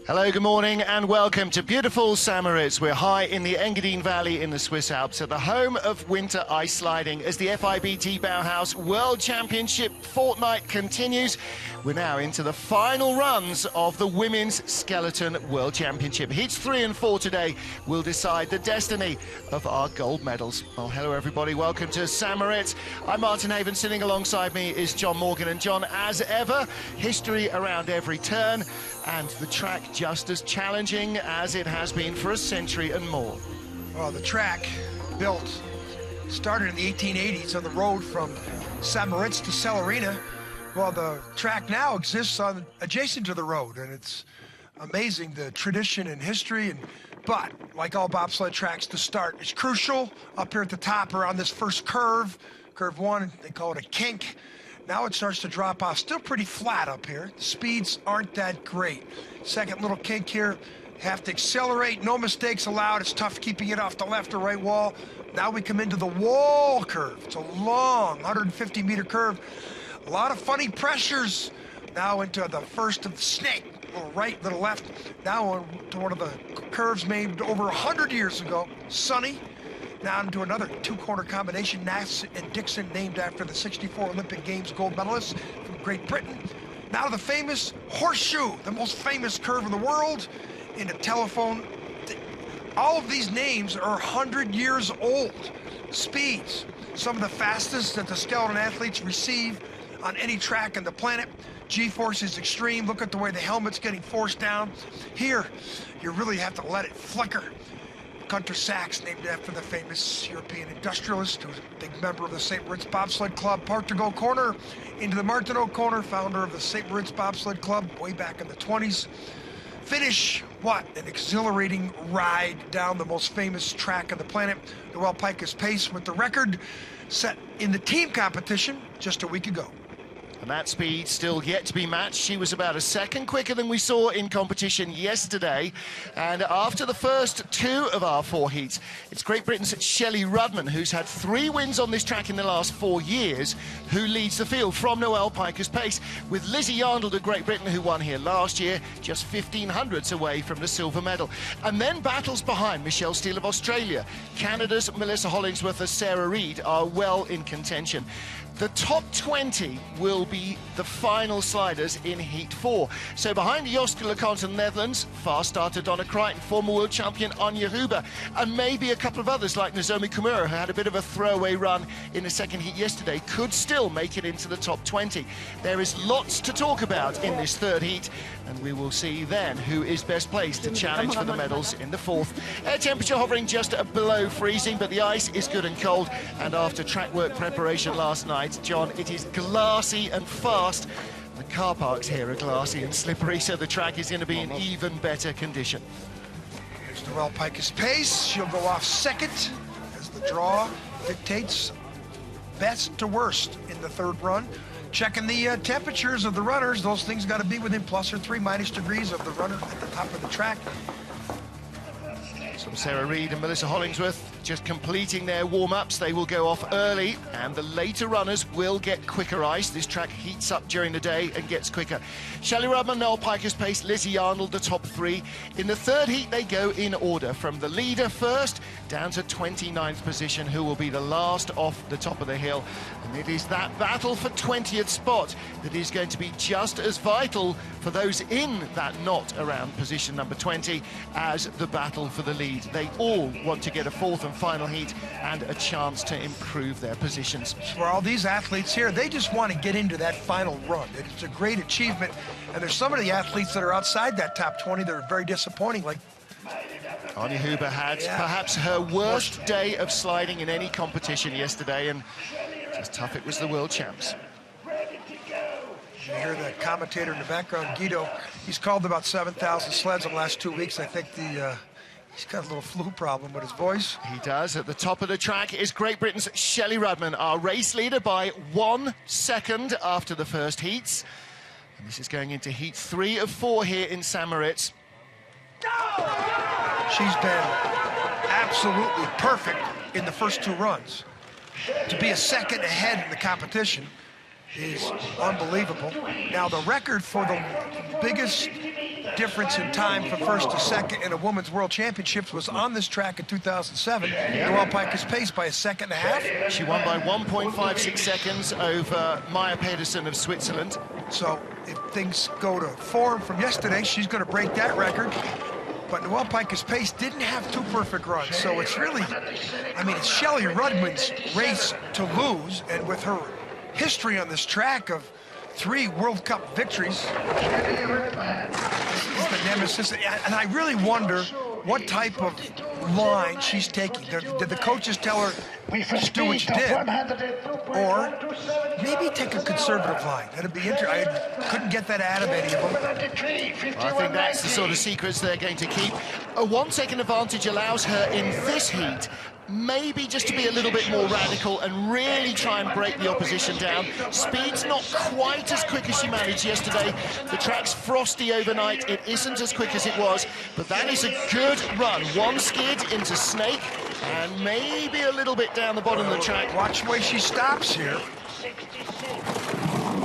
Hello, good morning and welcome to beautiful St. Moritz. We're high in the Engadine Valley in the Swiss Alps at the home of winter ice sliding as the FIBT Bauhaus World Championship fortnight continues. We're now into the final runs of the Women's Skeleton World Championship. Heats 3 and 4 today will decide the destiny of our gold medals. Well, hello everybody, welcome to St. Moritz. I'm Martin Haven, sitting alongside me is John Morgan. And John, as ever, history around every turn and the track just as challenging as it has been for a century and more. Well, the track started in the 1880s on the road from St. Moritz to Celerina. Well, the track now exists adjacent to the road, and it's amazing, the tradition and history. But like all bobsled tracks, the start is crucial. Up here at the top or on this first curve, curve 1, they call it a kink. Now it starts to drop off, still pretty flat up here. The speeds aren't that great. Second little kink here, have to accelerate, no mistakes allowed. It's tough keeping it off the left or right wall. Now we come into the wall curve. It's a long 150-meter curve. A lot of funny pressures. Now into the first of the snake, little right, little left. Now to one of the curves made over 100 years ago, sunny. Now into another two-corner combination, Nass and Dixon, named after the '64 Olympic Games gold medalists from Great Britain. Now to the famous horseshoe, the most famous curve in the world, into telephone. All of these names are 100 years old. Speeds, some of the fastest that the skeleton athletes receive on any track on the planet. G-force is extreme. Look at the way the helmet's getting forced down. Here, you really have to let it flicker. Gunter Sachs, named after the famous European industrialist, who's a big member of the St. Moritz Bobsled Club. Portugal corner into the Martineau corner, founder of the St. Moritz Bobsled Club way back in the 20s. Finish, what an exhilarating ride down the most famous track on the planet. Noel Pikus-Pace with the record set in the team competition just a week ago. And that speed still yet to be matched. She was about a second quicker than we saw in competition yesterday. And after the first 2 of our 4 heats, it's Great Britain's Shelly Rudman, who's had 3 wins on this track in the last 4 years, who leads the field from Noel Pikus-Pace, with Lizzie Arnold of Great Britain, who won here last year, just 1500ths away from the silver medal. And then battles behind Michelle Steele of Australia. Canada's Melissa Hollingsworth and Sarah Reid are well in contention. The top 20 will be the final sliders in Heat 4. So behind Joske Leconte of the Netherlands, fast starter Donna Crichton, former world champion Anja Huber, and maybe a couple of others like Nozomi Kimura, who had a bit of a throwaway run in the second heat yesterday, could still make it into the top 20. There is lots to talk about in this third heat, and we will see then who is best placed to challenge for the medals in the fourth. Air temperature hovering just below freezing, but the ice is good and cold, and after track work preparation last night, John, it is glassy and fast. The car parks here are glassy and slippery, so the track is going to be in even better condition. Here's Noel Pikus-Pace. She'll go off second as the draw dictates best to worst in the third run. Checking the temperatures of the runners. Those things got to be within plus or 3 minus degrees of the runner at the top of the track. So Sarah Reid and Melissa Hollingsworth just completing their warm-ups. They will go off early, and the later runners will get quicker ice. This track heats up during the day and gets quicker. Shelly Rudman, Noel Pikus-Pace, Lizzie Arnold, the top 3. In the third heat, they go in order from the leader first down to 29th position, who will be the last off the top of the hill. And it is that battle for 20th spot that is going to be just as vital for those in that knot around position number 20 as the battle for the lead. They all want to get a fourth and final heat and a chance to improve their positions. For all these athletes here, they just want to get into that final run. It's a great achievement, and there's some of the athletes that are outside that top 20 that are very disappointing, like Anja Huber had perhaps her worst day of sliding in any competition yesterday, and just tough it was the world champs. You hear the commentator in the background, Guido. He's called about 7,000 sleds in the last 2 weeks. I think he's got a little flu problem with his voice. He does. At the top of the track is Great Britain's Shelly Rudman, our race leader by 1 second after the first heats. And this is going into heat 3 of 4 here in St. Moritz. She's been absolutely perfect in the first 2 runs. To be a second ahead in the competition is unbelievable. Now, the record for the biggest difference in time from first to second in a women's world championships was on this track in 2007. Noel Pikus-Pace by a second and a half. She won by 1.56 seconds over Maya Pedersen of Switzerland. So if things go to form from yesterday, she's going to break that record. But Noel Pikus-Pace didn't have two perfect runs, so it's really, I mean, it's Shelly Rudman's race to lose, and with her history on this track of 3 World Cup victories, this is the nemesis, and I really wonder what type of line she's taking. Did the coaches tell her, just do what you did, or maybe take a conservative line? That'd be interesting. I couldn't get that out of any of them. Well, I think that's the sort of secrets they're going to keep. A 1 second advantage allows her in this heat maybe just to be a little bit more radical and really try and break the opposition down. Speed's not quite as quick as she managed yesterday. The track's frosty overnight. It isn't as quick as it was, but that is a good run. 1 skid into Snake and maybe a little bit down the bottom of the track. Watch the way she stops here.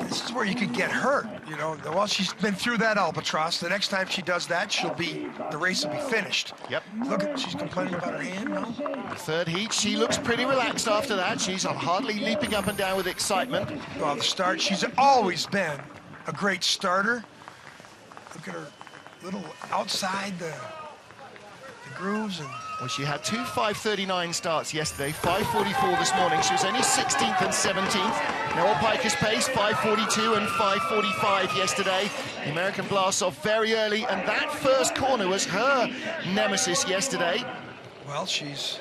This is where you could get hurt, you know. Well, she's been through that albatross. The next time she does that, the race will be finished. Yep. Look, she's complaining about her hand, no? The third heat, she looks pretty relaxed after that. She's hardly leaping up and down with excitement. Well, the start, she's always been a great starter. Look at her little outside the grooves. And well, she had 2 5:39 starts yesterday, 5:44 this morning. She was only 16th and 17th. Noel Pikus-Pace, 5:42 and 5:45 yesterday. The American blasts off very early, and that first corner was her nemesis yesterday. Well, she's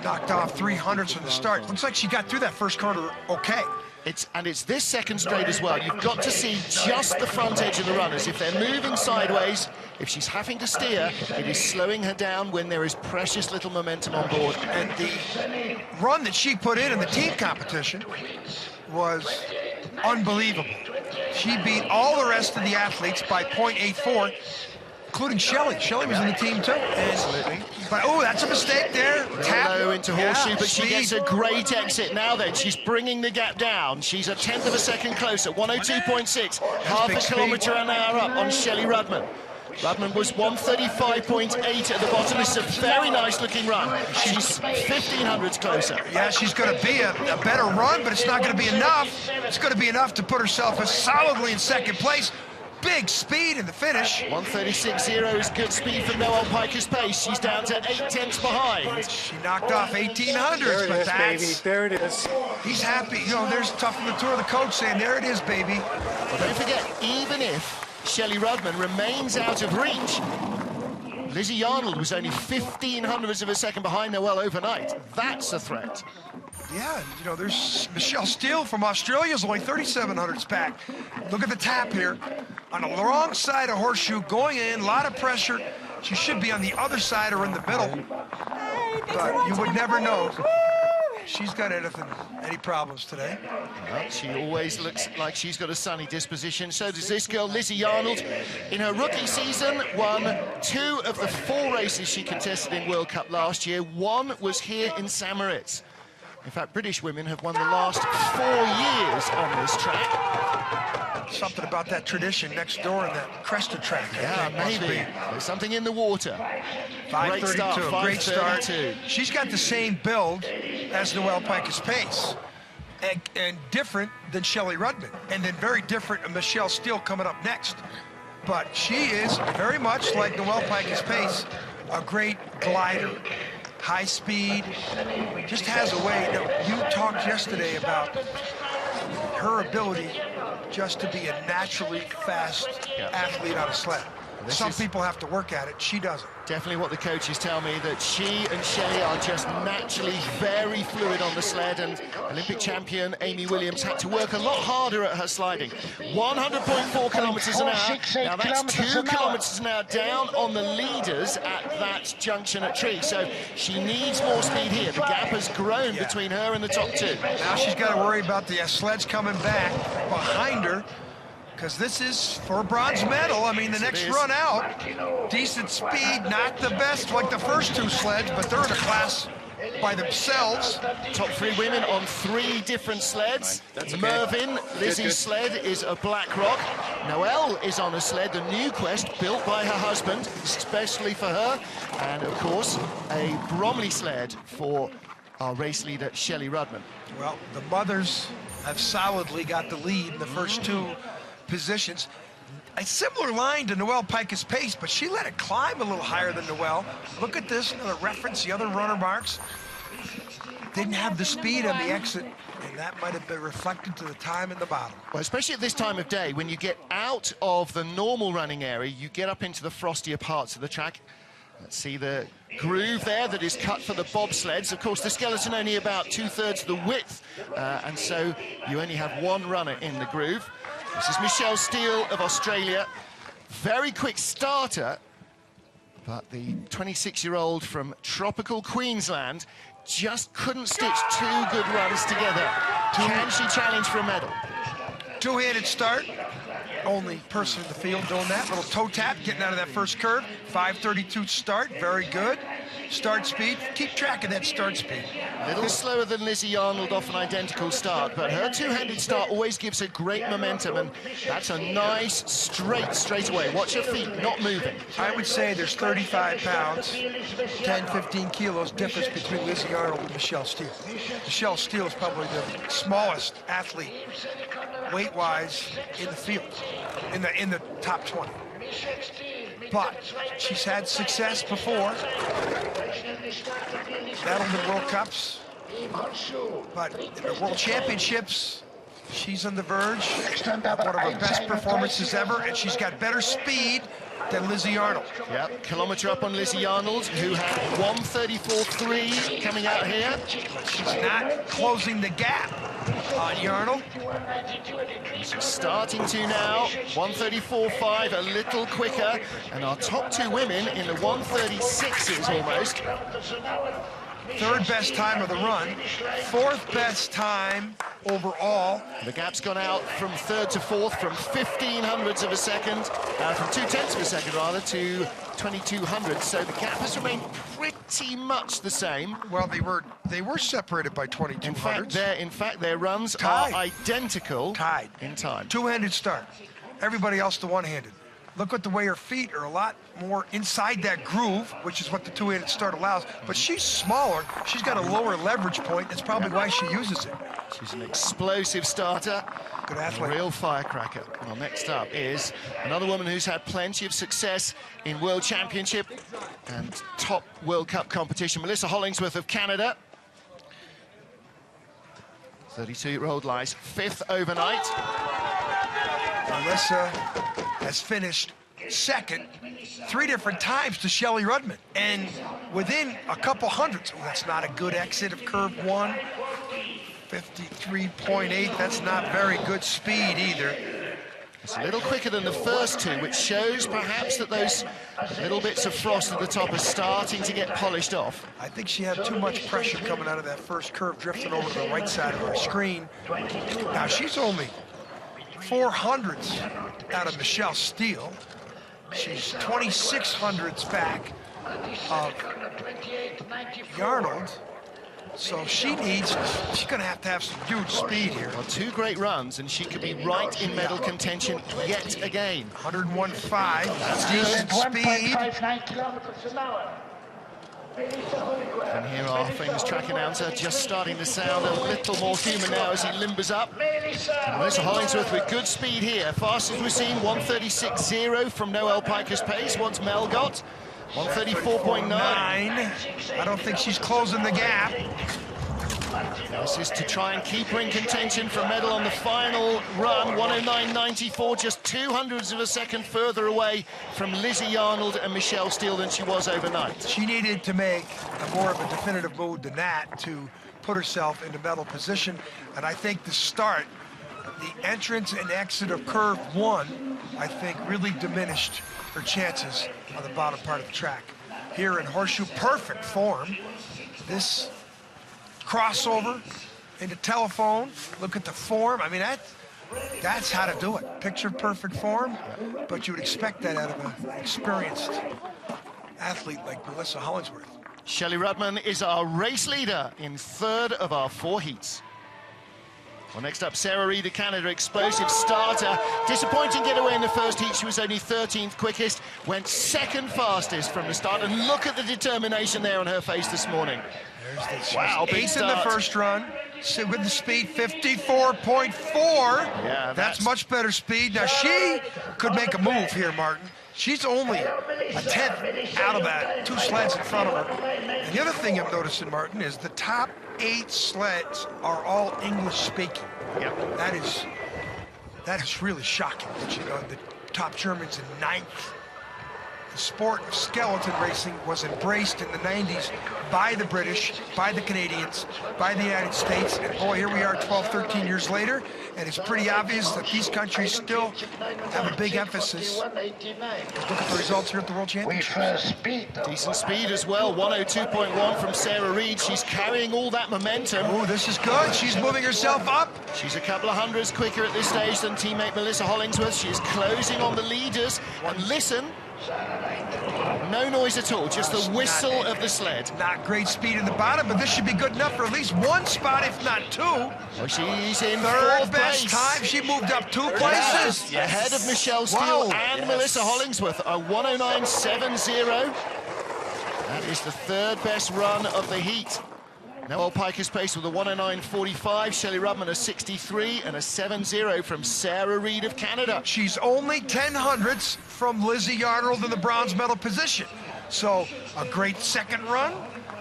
knocked off 300s from the start. Looks like she got through that first corner okay. It's this second straight as well. You've got to see just the front edge of the runners. If they're moving sideways, if she's having to steer, it is slowing her down when there is precious little momentum on board. And the run that she put in the team competition was unbelievable. She beat all the rest of the athletes by 0.84, including Shelly. Shelly was in the team too. Absolutely. But oh, that's a mistake there. Tap. Low into Horseshoe, but speed. she gets a great exit now then. She's bringing the gap down. She's a 1/10 of a second closer, 102.6. Half a kilometre an hour up on Shelly Rudman. Rudman was 135.8 at the bottom. This is a very nice looking run. She's 1,500s closer. Yeah, she's going to be a better run, but it's not going to be enough. It's going to be enough to put herself as solidly in second place. Big speed in the finish. 136.0 is good speed for Noel Pikus-Pace. She's down to 8/10 behind. She knocked off 1,800s, but that's... baby. There it is. He's happy. You know, there's Tough on the Tour, the coach saying, there it is, baby. Well, don't forget, even if Shelly Rudman remains out of reach, Lizzie Arnold was only 1,500ths of a second behind Noel overnight. That's a threat. Yeah, you know, there's Michelle Steele from Australia is only 3,700s back. Look at the tap here. On the wrong side of Horseshoe, going in, a lot of pressure. She should be on the other side or in the middle. But you would never know. She's got any problems today. Well, she always looks like she's got a sunny disposition. So does this girl, Lizzie Arnold. In her rookie season, won 2 of the 4 races she contested in World Cup last year. 1 was here in St. Moritz. In fact, British women have won the last 4 years on this track. Something about that tradition next door in that Cresta track. Yeah, maybe. There's something in the water. Great start, 5:32, great start. 5:32. She's got the same build as Noel Pikus-Pace, and different than Shelly Rudman, and then very different than Michelle Steele coming up next. But she is very much like Noel Pikus-Pace, a great glider. High speed, just has a way. You talked yesterday about her ability just to be a naturally fast athlete on a sled. Some people have to work at it. She doesn't. Definitely what the coaches tell me, that she and Shelly are just naturally very fluid on the sled, and Olympic champion Amy Williams had to work a lot harder at her sliding. 100.4 kilometres an hour. Now that's 2 kilometres an hour down on the leaders at that junction at Tree, so she needs more speed here. The gap has grown between her and the top 2. Now she's got to worry about the sleds coming back behind her, because this is for a bronze medal. I mean, the next run out, decent speed, not the best like the first 2 sleds, but they're in a class by themselves. Top 3 women on 3 different sleds. That's okay. Mervyn, Lizzie's sled, is a Blackrock. Noel is on a sled, the New Quest, built by her husband, especially for her. And, of course, a Bromley sled for our race leader, Shelly Rudman. Well, the mothers have solidly got the lead in the first 2 positions. A similar line to Noel Pikus-Pace, but she let it climb a little higher than Noel. Look at this, another reference, the other runner marks. Didn't have the speed on the exit, and that might have been reflected to the time in the bottom. Well, especially at this time of day, when you get out of the normal running area, you get up into the frostier parts of the track. Let's see the groove there that is cut for the bobsleds. Of course, the skeleton only about 2/3 the width, and so you only have 1 runner in the groove. This is Michelle Steele of Australia. Very quick starter, but the 26-year-old from tropical Queensland just couldn't stitch 2 good runs together. Can she challenge for a medal? 2-handed start. Only person in the field doing that. Little toe tap, getting out of that first curve. 5:32 start, very good. Start speed, keep track of that start speed. A little slower than Lizzie Arnold off an identical start, but her 2-handed start always gives her great momentum, and that's a nice straight away. Watch her feet, not moving. I would say there's 35 pounds, 10, 15 kilos difference between Lizzie Arnold and Michelle Steele. Michelle Steele is probably the smallest athlete, weight-wise, in the field, in the top 20. But she's had success before. Medaled in World Cups. But in the World Championships, she's on the verge of one of her best performances ever, and she's got better speed than Lizzie Arnold. Yep, kilometre up on Lizzie Arnold, who had 1:34.3 coming out here. But she's not closing the gap on Arnold. She's starting to now, 1:34.5, a little quicker, and our top 2 women in the 1:36s almost. 3rd best time of the run, 4th best time overall. The gap's gone out from 3rd to 4th, from 0.15 of a second, from 0.2 of a second rather, to 0.22. So the gap has remained pretty much the same. Well, they were separated by 0.22. In fact, their runs Tied. are identical Tied in time. 2-handed start. Everybody else to 1-handed. Look at the way her feet are a lot more inside that groove, which is what the 2-handed start allows. But she's smaller. She's got a lower leverage point. That's probably why she uses it. She's an explosive starter. Good athlete. A real firecracker. Well, next up is another woman who's had plenty of success in World Championship and top World Cup competition. Melissa Hollingsworth of Canada. 32-year-old lies 5th overnight. Melissa has finished 2nd 3 different times to Shelly Rudman, and within a couple hundreds. Oh, that's not a good exit of curve 1. 53.8, that's not very good speed either. It's a little quicker than the first 2, which shows perhaps that those little bits of frost at the top are starting to get polished off. I think she had too much pressure coming out of that first curve, drifting over to the right side of her screen. Now, she's only 400ths out of Michelle Steele. She's 2600ths back of Arnold. So she's going to have some huge speed here. Well, 2 great runs, and she could be right in medal contention yet again. 101.5, that's decent speed. And here our famous track announcer just starting to sound a little more human now as he limbers up. Melissa Hollingsworth with good speed here. Fastest we've seen, 1:36.0 from Noel Pikus-Pace. What's Mel got? 1:34.9. I don't think she's closing the gap. This is to try and keep her in contention for a medal on the final run. 1:09.94, just 200ths of a second further away from Lizzie Arnold and Michelle Steele than she was overnight. She needed to make more of a definitive move than that to put herself into medal position. And I think the start, the entrance and exit of curve 1, I think really diminished her chances on the bottom part of the track. Here in horseshoe perfect form, this crossover into telephone, look at the form. I mean, that's how to do it. Picture perfect form, but you would expect that out of an experienced athlete like Melissa Hollingsworth. Shelly Rudman is our race leader in third of our 4 heats. Well, next up, Sarah Reid of Canada, explosive starter. Disappointing getaway in the first heat. She was only 13th quickest, went second fastest from the start. And look at the determination there on her face this morning. Wow, eighth in the first run. With the speed, 54.4. Yeah, that's much better speed. Now, she could make a move here, Martin. She's only a 10th out of that, 2 sleds in front of her. And the other thing I'm noticing, Martin, is the top 8 sleds are all English speaking. Yep. That is really shocking. You know, the top Germans in 9th. The sport of skeleton racing was embraced in the 90s by the British, by the Canadians, by the United States, and boy, here we are 12, 13 years later, and it's pretty obvious that these countries still have a big emphasis. Look at the results here at the World Championships. Decent speed as well, 102.1 from Sarah Reid. She's carrying all that momentum. Oh, this is good. She's moving herself up. She's a couple of hundreds quicker at this stage than teammate Melissa Hollingsworth. She's closing on the leaders, and listen, no noise at all, just the whistle of the sled. Not great speed in the bottom, but this should be good enough for at least 1 spot, if not 2. Well, she's in third best place. time. She moved up 2 places. Yes. Ahead of Michelle Steele and Melissa Hollingsworth, a 109.70. That is the 3rd best run of the heat. Noel Pikus-Pace with a 109.45, Shelly Rudman a 63, and a 7.0 from Sarah Reid of Canada. She's only 10 hundredths from Lizzie Arnold in the bronze medal position. So a great second run,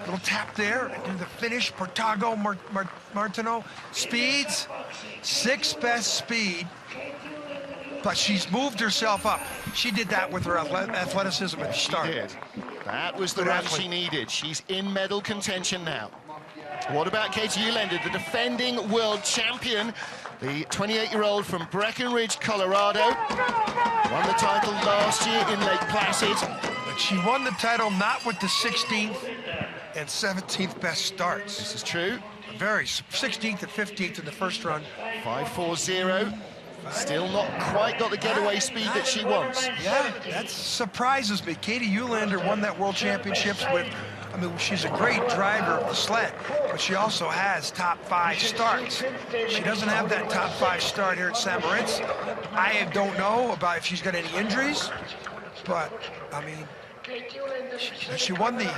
little tap there, and do the finish. Portago, Martino, speeds, 6th best speed, but she's moved herself up. She did that with her athleticism at the start. She did. That was the run she needed. She's in medal contention now. What about Katie Ulander, the defending world champion, the 28-year-old from Breckenridge, Colorado. Won the title last year in Lake Placid. But she won the title not with the 16th and 17th best starts. This is true. Very 16th and 15th in the first run. 5.40. Still not quite got the getaway speed that she wants. Yeah, that surprises me. Katie Ulander won that World Championships with, I mean, she's a great driver of the sled, but she also has top 5 starts. She doesn't have that top 5 start here at St. Moritz. I don't know about if she's got any injuries, but, I mean, she won the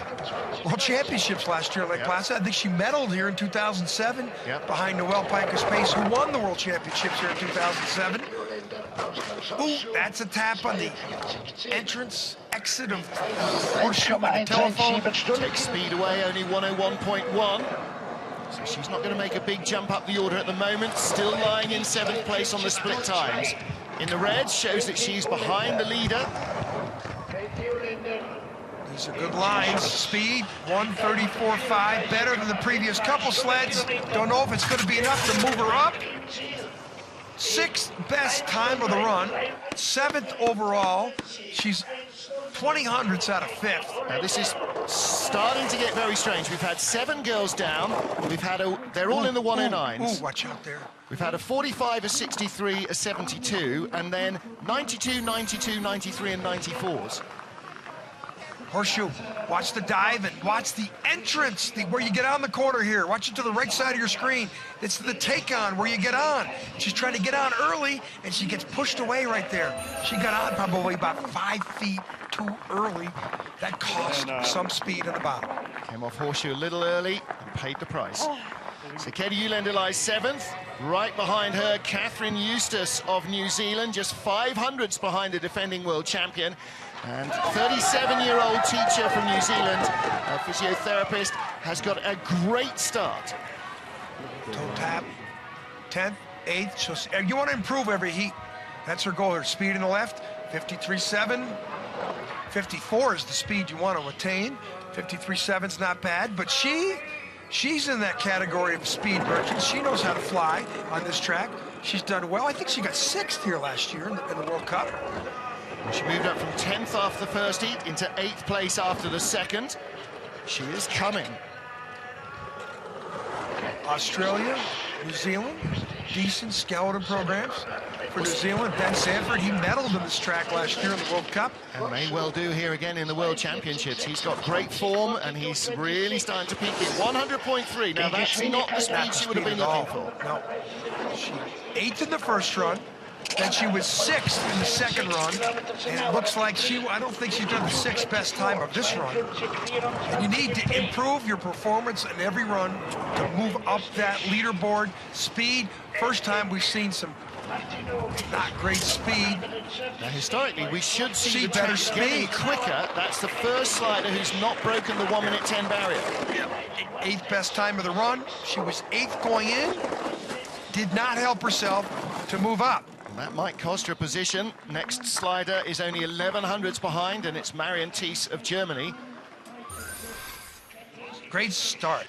World Championships last year at Lake Placid. I think she medaled here in 2007 behind Noel Pikus-Pace, who won the World Championships here in 2007. Ooh, that's a tap on the entrance, exit of Horseshoe and the telephone. Takes speed away, only 101.1. So she's not going to make a big jump up the order at the moment. Still lying in 7th place on the split times. In the red, shows that she's behind the leader. These are good lines. Speed, 134.5, better than the previous couple sleds. Don't know if it's going to be enough to move her up. 6th best time of the run, 7th overall. She's 20 hundredths out of 5th. Now this is starting to get very strange. We've had 7 girls down. We've had they're all in the 109s. Ooh, watch out there. We've had a 45, a 63, a 72, and then 92, 92, 93, and 94s. Horseshoe, watch the dive and watch the entrance, where you get on the corner here. Watch it to the right side of your screen. It's the take-on where you get on. She's trying to get on early, and she gets pushed away right there. She got on probably about 5 feet too early. That cost some speed at the bottom. Came off Horseshoe a little early and paid the price. So Katie Ulander lies 7th. Right behind her, Catherine Eustace of New Zealand, just 5 hundredths behind the defending world champion. And 37-year-old teacher from New Zealand, a physiotherapist, has got a great start. Toe tap, 10th, 8th. So you want to improve every heat. That's her goal. Her speed in the left, 53.7. 54 is the speed you want to attain. 53.7 is not bad, but she's in that category of speed merchants. She knows how to fly on this track. She's done well. I think she got 6th here last year in the World Cup. She moved up from 10th after the first heat into 8th place after the second. She is coming. Australia, New Zealand, decent skeleton programs. for New Zealand. Ben Sanford, he medaled in this track last year in the World Cup. And may well do here again in the World Championships. He's got great form, and he's really starting to peak here. 100.3. Now, that's not the speed she would have been looking for. No. She 8th in the first run. Then she was 6th in the second run, and it looks like I don't think she's done the 6th best time of this run. And you need to improve your performance in every run to move up that leaderboard. Speed, first time we've seen some not great speed. Now, historically, we should see the better track getting speed. quicker. That's the first slider who's not broken the 1:10 barrier. 8th best time of the run. She was 8th going in. Did not help herself to move up. And that might cost her a position. Next slider is only 1100ths behind, and it's Marion Thies of Germany. Great start.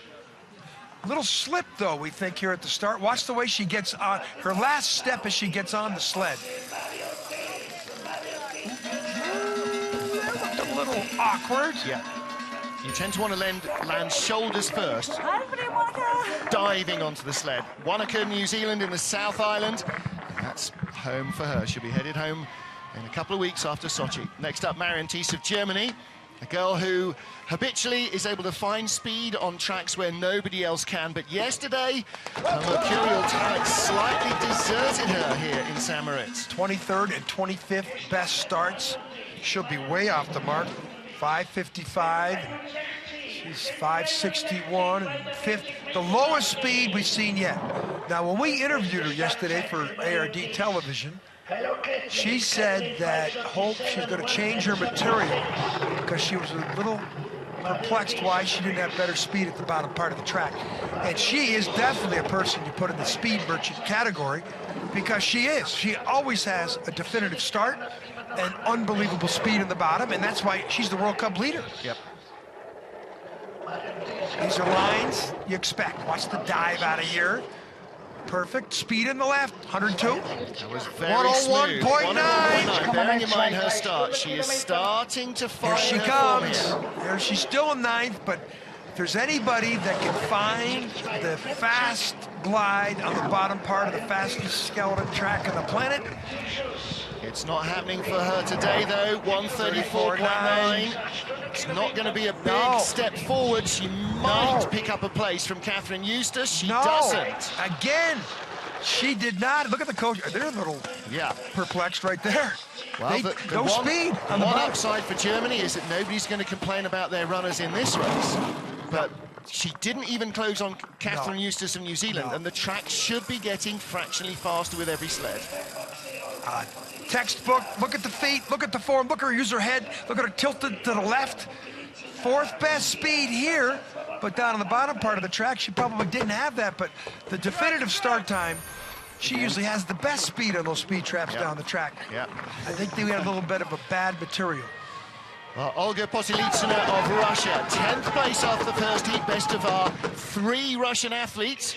Little slip, though, we think, here at the start. Watch the way she gets on. Her last step as she gets on the sled. That looked a little awkward. Yeah. You tend to want to land shoulders first. Diving onto the sled. Wanaka, New Zealand in the South Island. That's home for her. She'll be headed home in a couple of weeks after Sochi. Next up, Marion Thies of Germany. A girl who habitually is able to find speed on tracks where nobody else can. But yesterday, her mercurial talent slightly deserted her here in St. Moritz. 23rd and 25th best starts. She'll be way off the mark. 5:55. She's 5:61 and 5th. The lowest speed we've seen yet. Now, when we interviewed her yesterday for ARD television, she said that she's going to change her material because she was a little perplexed why she didn't have better speed at the bottom part of the track. And she is definitely a person you put in the speed merchant category because she is. She always has a definitive start and unbelievable speed in the bottom, and that's why she's the World Cup leader. Yep. These are lines you expect. Watch the dive out of here. Perfect. Speed in the left, 102. That was very smooth. 101.9. Bearing in mind her start, she is starting to find Here she her form comes. here. There she's still in 9th, but if there's anybody that can find the fast glide on the bottom part of the fastest skeleton track on the planet, it's not happening for her today, though. 134.9. It's not going to be a big step forward. She might pick up a place from Catherine Eustace. She doesn't. Again, she did not. Look at the coach. They're a little perplexed right there. Well, no speed on the one bottom. upside for Germany is that nobody's going to complain about their runners in this race. But she didn't even close on Catherine Eustace of New Zealand, and the track should be getting fractionally faster with every sled. Textbook, look at the feet, look at the form, look at her use her head, look at her tilted to the left. 4th best speed here, but down on the bottom part of the track, she probably didn't have that, but the definitive start time, she usually has the best speed on those speed traps down the track. I think they had a little bit of a bad material. Olga Posilitsina of Russia, 10th place after the first heat, best of our 3 Russian athletes.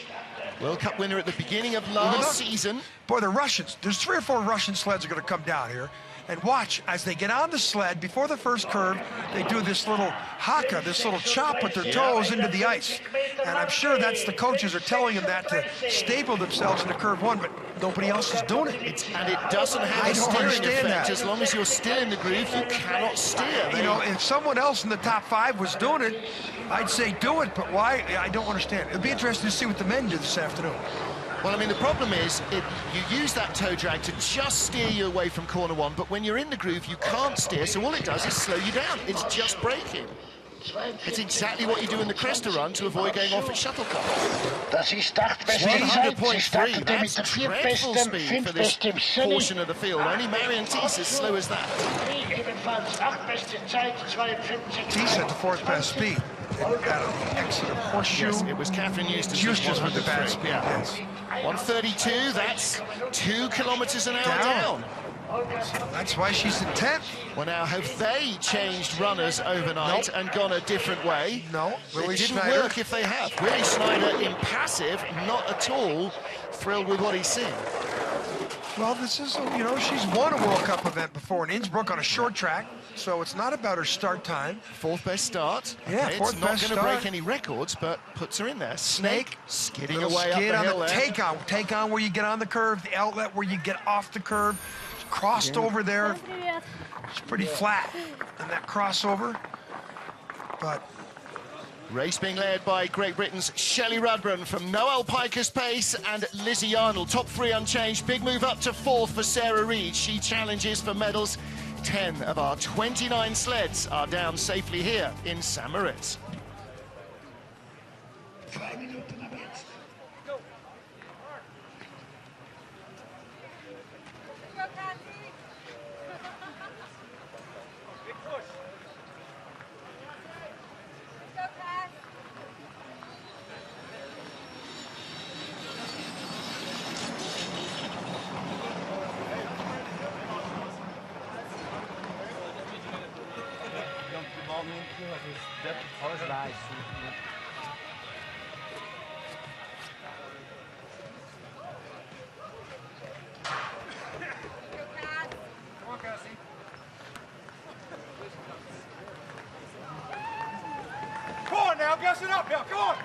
World Cup winner at the beginning of last season. Boy, the Russians, there's 3 or 4 Russian sleds are going to come down here. And watch, as they get on the sled, before the first curve, they do this little haka, this little chop with their toes into the ice. And I'm sure that's the coaches are telling them that to stable themselves into curve 1, but nobody else is doing it. And it doesn't have a steering effect. As long as you're still in the groove, you cannot steer. You know, if someone else in the top 5 was doing it, I'd say do it, but why? I don't understand. It'll be interesting to see what the men do this afternoon. Well, I mean, the problem is you use that toe drag to just steer you away from corner 1, but when you're in the groove, you can't steer, so all it does is slow you down. It's just braking. It's exactly what you do in the Cresta run to avoid going off at shuttlecock. Dat is startbeste tijd. 100.3, that's dreadful speed for this portion of the field. Only Marion Thies as slow as that. Thies had the 4th best speed. Out of the exit of Horseshoe. Yes, it was Catherine Eustace. Eustace with the bad speed, yes. 132, that's 2 kilometers an hour down. That's why she's in 10th. Well, now, have they changed runners overnight and gone a different way? No. It didn't work if they have. Willie Schneider, impassive, not at all thrilled with what he's seen. Well, this is, you know, she's won a World Cup event before in Innsbruck on a short track, so it's not about her start time. Fourth best start. Yeah, okay, fourth it's not best going to start. break any records, but puts her in there. Snake skidding Little away skid up the on hill the there. take on where you get on the curve, the outlet where you get off the curve. Crossed over there. It's pretty flat in that crossover, but Race being led by Great Britain's Shelly Rudman from Noel Pikus-Pace and Lizzie Arnold. Top three unchanged. Big move up to fourth for Sarah Reid. She challenges for medals. 10 of our 29 sleds are down safely here in St. Moritz. Come on now, gas it up now, come on!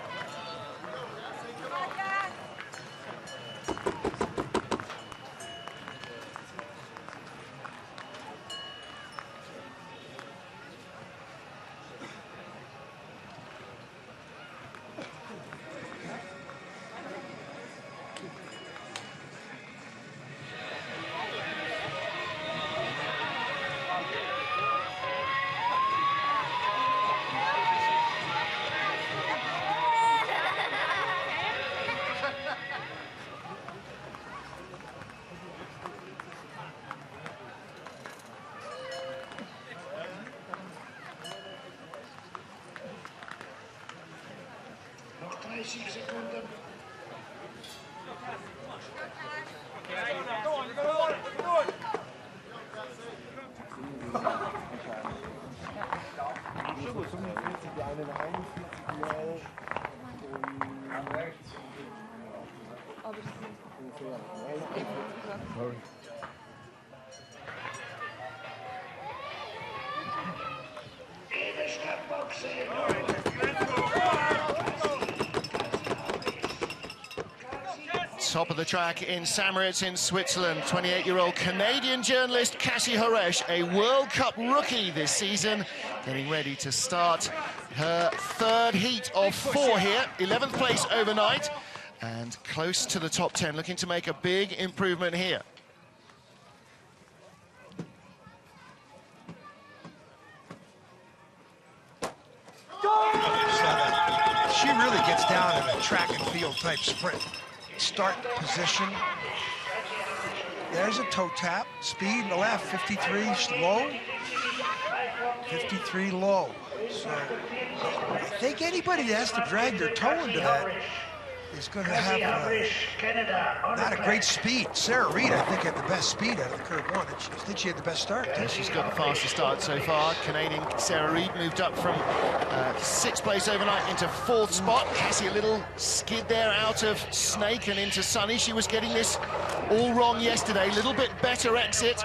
Noch 30 Sekunden. Top of the track in St. Moritz in Switzerland, 28-year-old Canadian journalist Cassie Horesh, a World Cup rookie this season, getting ready to start her third heat of four here. 11th place overnight and close to the top 10, looking to make a big improvement here. she really gets down in a track and field type sprint. Start position. There's a toe tap. Speed in the left, 53 low. 53 low. So I think anybody that has to drag their toe into that is going to have not a great speed. Sarah Reid, I think, had the best speed out of the curve one. I think she had the best start. Yeah, she's got the fastest start so far. Canadian Sarah Reid moved up from 6th place overnight into 4th spot. Cassie a little skid there out of Snake and into Sunny. She was getting this all wrong yesterday. A little bit better exit.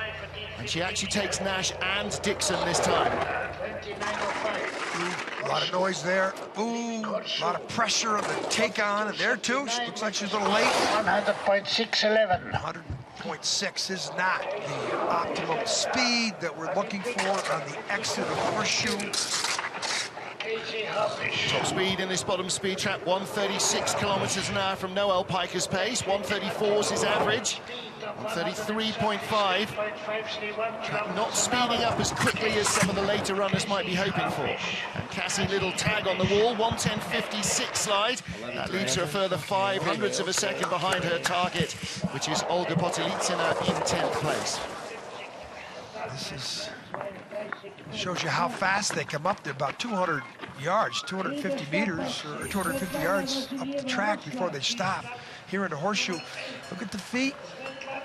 And she actually takes Nash and Dixon this time. A lot of noise there. Ooh, a lot of pressure on the take-on, and there too. She looks like she's a little late. 100.611. 100.6 is not the optimum speed that we're looking for on the exit of Horseshoe. Top speed in this bottom speed trap, 136 kilometers an hour from Noel Pikus-Pace. 134 is his average. 133.5. Not speeding up as quickly as some of the later runners might be hoping for. And Cassie, little tag on the wall, 110.56 slide. That leaves her a further 0.05 of a second behind her target, which is Olga Potelitsina in 10th place. This is shows you how fast they come up. They're about 200 yards, 250 meters, or 250 yards up the track before they stop. Here in the Horseshoe, look at the feet.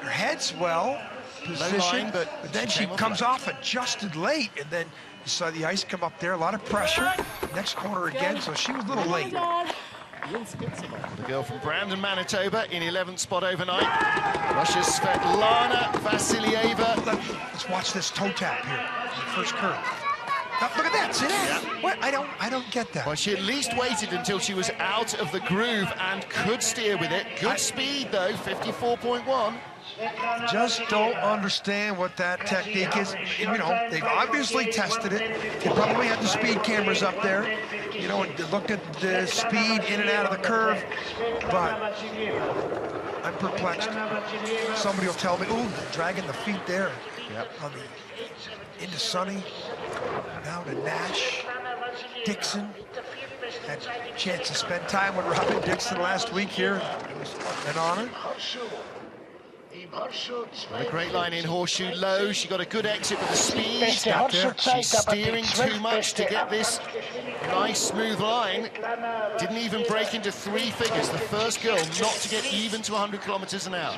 Her head's well positioned, but then she comes off adjusted late, and then you saw the ice come up there, a lot of pressure. Next corner again, so she was a little late. The girl from Brandon, Manitoba, in 11th spot overnight. Russia's Svetlana Vasilieva. Let's watch this toe tap here in the first curve. Now, look at that, see that? Yeah. What? I don't get that. Well, she at least waited until she was out of the groove and could steer with it. Good speed, though, 54.1. Just don't understand what that technique is. You know, they've obviously tested it. They probably had the speed cameras up there, you know, and they looked at the speed in and out of the curve, but I'm perplexed. Somebody will tell me, ooh, dragging the feet there. Yep. On the into Sonny, now to Nash, Dixon. Had a chance to spend time with Robin Dixon last week here. It was an honor. A great line in horseshoe low. She got a good exit with the speed. She's steering too much to get this nice smooth line. Didn't even break into 3 figures. The first girl not to get even to 100 kilometers an hour.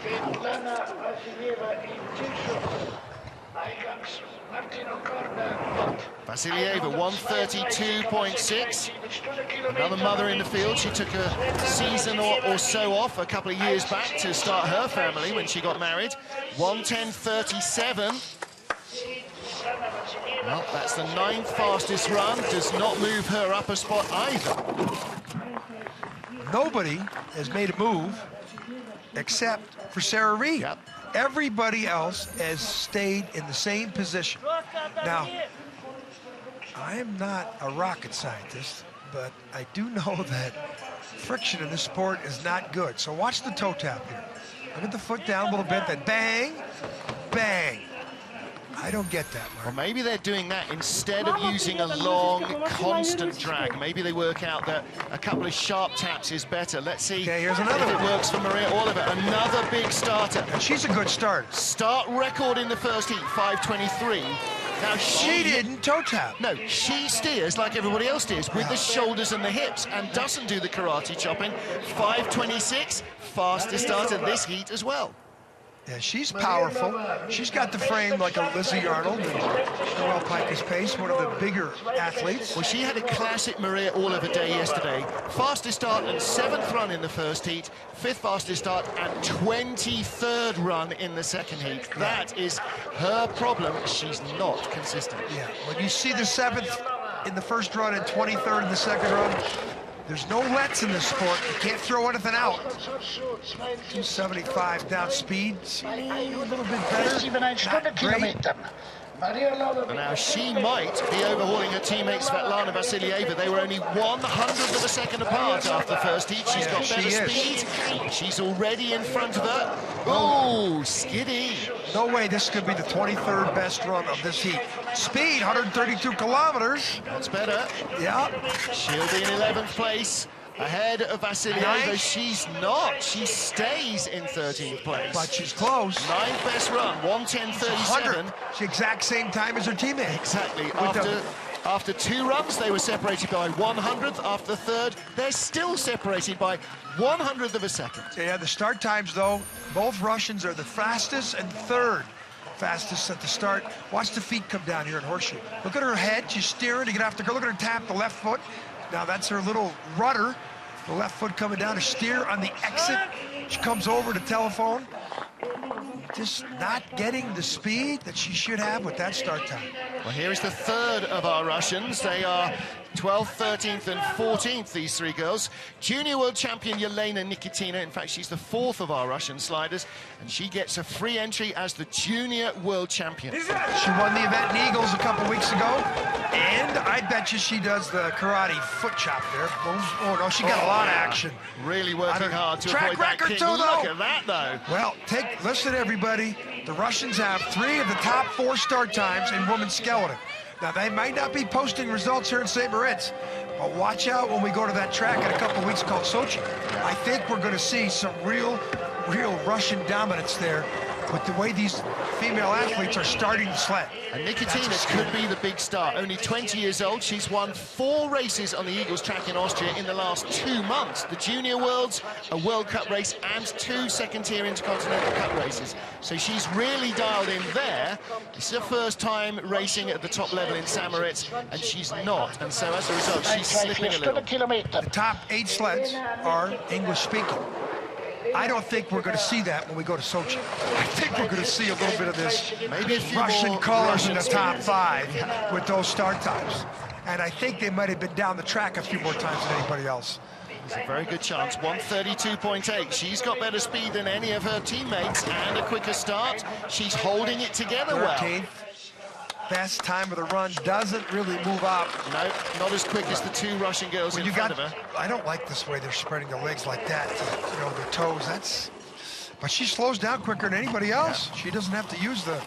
Vasilieva 132.6. Another mother in the field. She took a season or so off a couple of years back to start her family when she got married. 110.37. Well, that's the 9th fastest run. Does not move her up a spot either. Nobody has made a move except for Sarah Reid. Yep. Everybody else has stayed in the same position. Now, I am not a rocket scientist, but I do know that friction in this sport is not good. So watch the toe tap here. Look at the foot down a little bit, then bang, bang. I don't get that, Mark. Or maybe they're doing that instead of using a long, constant drag. Maybe they work out that a couple of sharp taps is better. Let's see Okay, here's another if it one. works for Maria Oliver. Another big starter. And she's a good starter. Start record in the first heat, 5:23. Now She didn't toe tap. No, she steers like everybody else steers, with the shoulders and the hips, and doesn't do the karate chopping. 5:26, fastest starter this heat as well. Yeah, she's powerful. She's got the frame like a Lizzie Arnold and Noel Pikus-Pace, one of the bigger athletes. Well, she had a classic Maria Oliver day yesterday. Fastest start and 7th run in the first heat, 5th fastest start and 23rd run in the second heat. That is her problem. She's not consistent. Yeah, when you see the 7th in the first run and 23rd in the second run, there's no lets in this sport. You can't throw anything out. 275 down speed. A little bit better. Not great. And now she might be overhauling her teammate Svetlana Vasilieva. They were only 1/100th of a second apart after the first heat. She's got better speed. She's already in front of her. Oh, skiddy. No way this could be the 23rd best run of this heat. Speed, 132 kilometers. That's better. Yeah. She'll be in 11th place. Ahead of Vasilieva, Nice. she's not. She stays in 13th place. But she's close. 9th best run, 110.37. It's the exact same time as her teammate. Exactly. With After 2 runs, they were separated by 100th. After the 3rd, they're still separated by 100th of a second. Yeah, the start times, though, both Russians are the fastest and 3rd fastest at the start. Watch the feet come down here in horseshoe. Look at her head. She's steering to get off the girl. Look at her tap the left foot. Now that's her little rudder. The left foot coming down to steer on the exit. She comes over to telephone. Just not getting the speed that she should have with that start time. Well, here is the 3rd of our Russians. They are 12th, 13th and 14th, these 3 girls. Junior world champion Yelena Nikitina. In fact, she's the 4th of our Russian sliders, and she gets a free entry as the junior world champion. She won the event in Eagles a couple weeks ago, and I bet you she does the karate foot chop there. Oh, no, she got a lot of action. Really working hard to Track avoid that record kick. too, though. Look at that, though. Well, listen, everybody. The Russians have 3 of the top 4 start times in women's skeleton. Now, they might not be posting results here in St. Moritz, but watch out when we go to that track in a couple of weeks called Sochi. I think we're going to see some real Russian dominance there with the way these female athletes are starting to sled. And Nikitina could be the big star. Only 20 years old. She's won 4 races on the Eagles track in Austria in the last 2 months. The Junior Worlds, a World Cup race, and 2 second-tier Intercontinental Cup races. So she's really dialed in there. This is her first time racing at the top level in St. Moritz, and she's not. And so as a result, she's slipping a little. The top 8 sleds are English-speaking. I don't think we're going to see that when we go to Sochi. I think we're going to see a little bit of this maybe a few Russian colors in the top speakers. 5 with those start times. And I think they might have been down the track a few more times than anybody else. There's a very good chance. 1:32.8. She's got better speed than any of her teammates and a quicker start. She's holding it together well. 13th best time of the run, doesn't really move up. No, not as quick as the 2 Russian girls in front of her. I don't like this way they're spreading their legs like that, you know, their toes. But she slows down quicker than anybody else. Yeah. She doesn't have to use the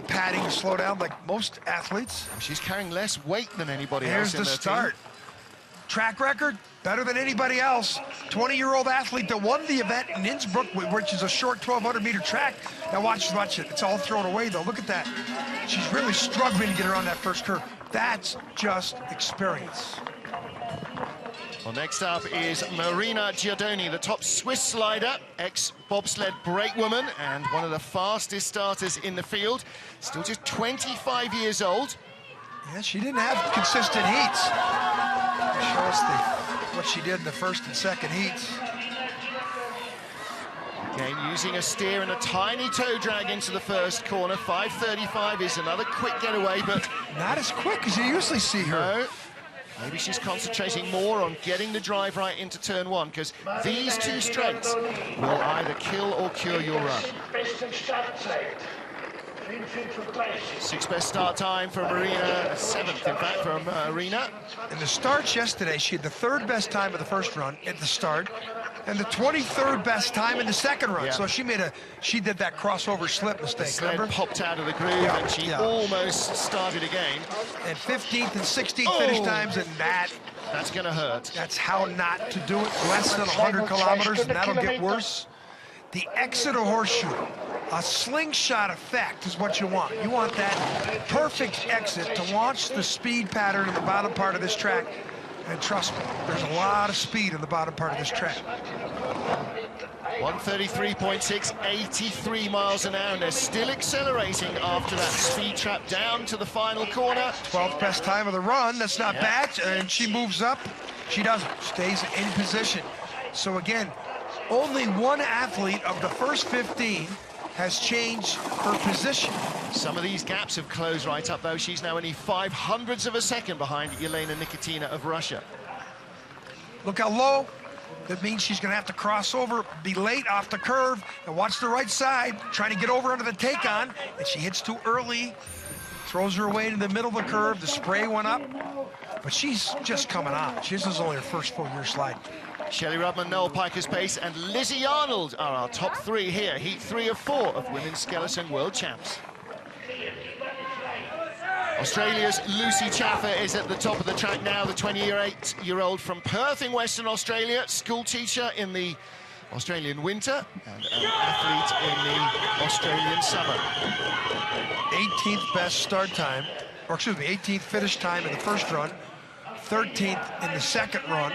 padding to slow down like most athletes. She's carrying less weight than anybody Here's else in the their start. team. Track record, better than anybody else. 20-year-old athlete that won the event in Innsbruck, which is a short 1,200-meter track. Now watch it. It's all thrown away, though. Look at that. She's really struggling to get around that first curve. That's just experience. Well, next up is Marina Giordoni, the top Swiss slider, ex-bobsled brakewoman, and one of the fastest starters in the field. Still just 25 years old. Yeah, she didn't have consistent heats. Show us what she did in the first and second heats. Again, using a steer and a tiny toe drag into the first corner. 5:35 is another quick getaway, but not as quick as you usually see her. No. Maybe she's concentrating more on getting the drive right into turn 1, because these 2 straights will either kill or cure your run. 6th best start time for Marina, 7th in fact for Marina. In the starts yesterday, she had the 3rd best time of the first run at the start, and the 23rd best time in the second run. Yeah. So she did that crossover slip mistake. The sled remember? Popped out of the groove, and she almost started again. And 15th and 16th finish times, and that's going to hurt. That's how not to do it. Less than 100 kilometers, and that'll get worse. The exit of horseshoe, a slingshot effect is what you want. You want that perfect exit to launch the speed pattern in the bottom part of this track. And trust me, there's a lot of speed in the bottom part of this track. 1:33.6, 83 miles an hour, and they're still accelerating after that speed trap down to the final corner. 12th best time of the run, that's not bad, and she moves up. She doesn't, stays in position. So again, only one athlete of the first 15 has changed her position. Some of these gaps have closed right up, though. She's now only 0.05 of a second behind Yelena Nikitina of Russia. Look how low. That means she's going to have to cross over, be late off the curve, and watch the right side, trying to get over under the take-on, and she hits too early, throws her away into the middle of the curve. The spray went up, but she's just coming on. This is only her first full-year slide. Shelly Rudman, Noel Pikus-Pace, and Lizzie Arnold are our top 3 here. Heat 3 of 4 of women's skeleton world champs. Australia's Lucy Chaffer is at the top of the track now, the 28-year-old from Perth in Western Australia, school teacher in the Australian winter and an athlete in the Australian summer. 18th best start time, or excuse me, 18th finish time in the first run, 13th in the second run.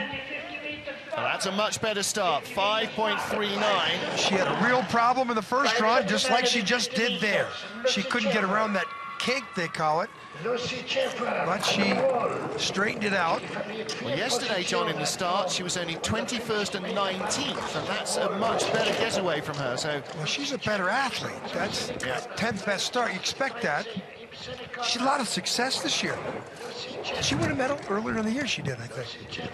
Well, that's a much better start, 5.39. She had a real problem in the first run, just like she just did there. She couldn't get around that kink, they call it, but she straightened it out. Well, yesterday, John, in the start, she was only 21st and 19th, and that's a much better getaway from her. So, well, she's a better athlete. That's 10th best start. You expect that. She had a lot of success this year. She won a medal earlier in the year, she did, I think.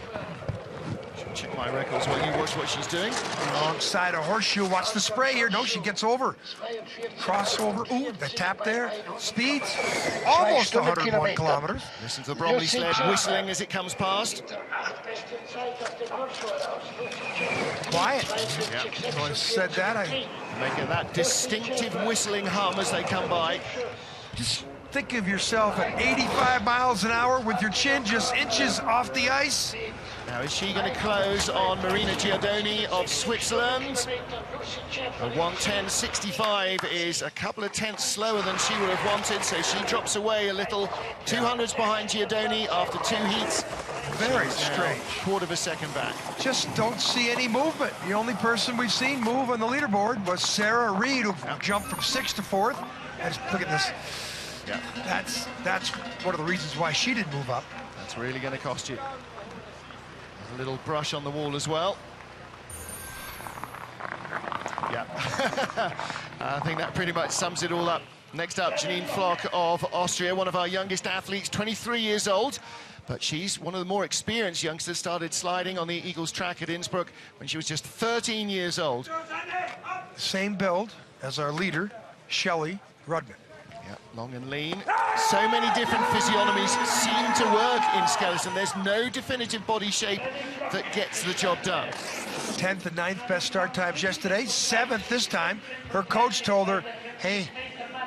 Check my records while you watch what she's doing. Alongside a horseshoe, watch the spray here. No, she gets over. Crossover, ooh, the tap there. Speeds, almost 101 kilometers. Listen to the Bromley sled whistling as it comes past. Quiet. Yeah. When I said that, making that distinctive whistling hum as they come by. Just think of yourself at 85 miles an hour with your chin just inches off the ice. Now, is she going to close on Marina Giordoni of Switzerland? A 1:10.65 is a couple of tenths slower than she would have wanted, so she drops away a little. 200s behind Giordoni after 2 heats. Very strange. Quarter of a second back. Just don't see any movement. The only person we've seen move on the leaderboard was Sarah Reid, who jumped from 6th to 4th. And look at this. Yeah. That's one of the reasons why she didn't move up. That's really going to cost you. A little brush on the wall as well. Yeah. I think that pretty much sums it all up. Next up, Janine Flock of Austria, one of our youngest athletes, 23 years old. But she's one of the more experienced youngsters, started sliding on the Eagles track at Innsbruck when she was just 13 years old. Same build as our leader, Shelly Rudman. Yeah, long and lean. So many different physiognomies seem to work in skeleton. There's no definitive body shape that gets the job done. 10th and 9th best start times yesterday, 7th this time. Her coach told her, hey,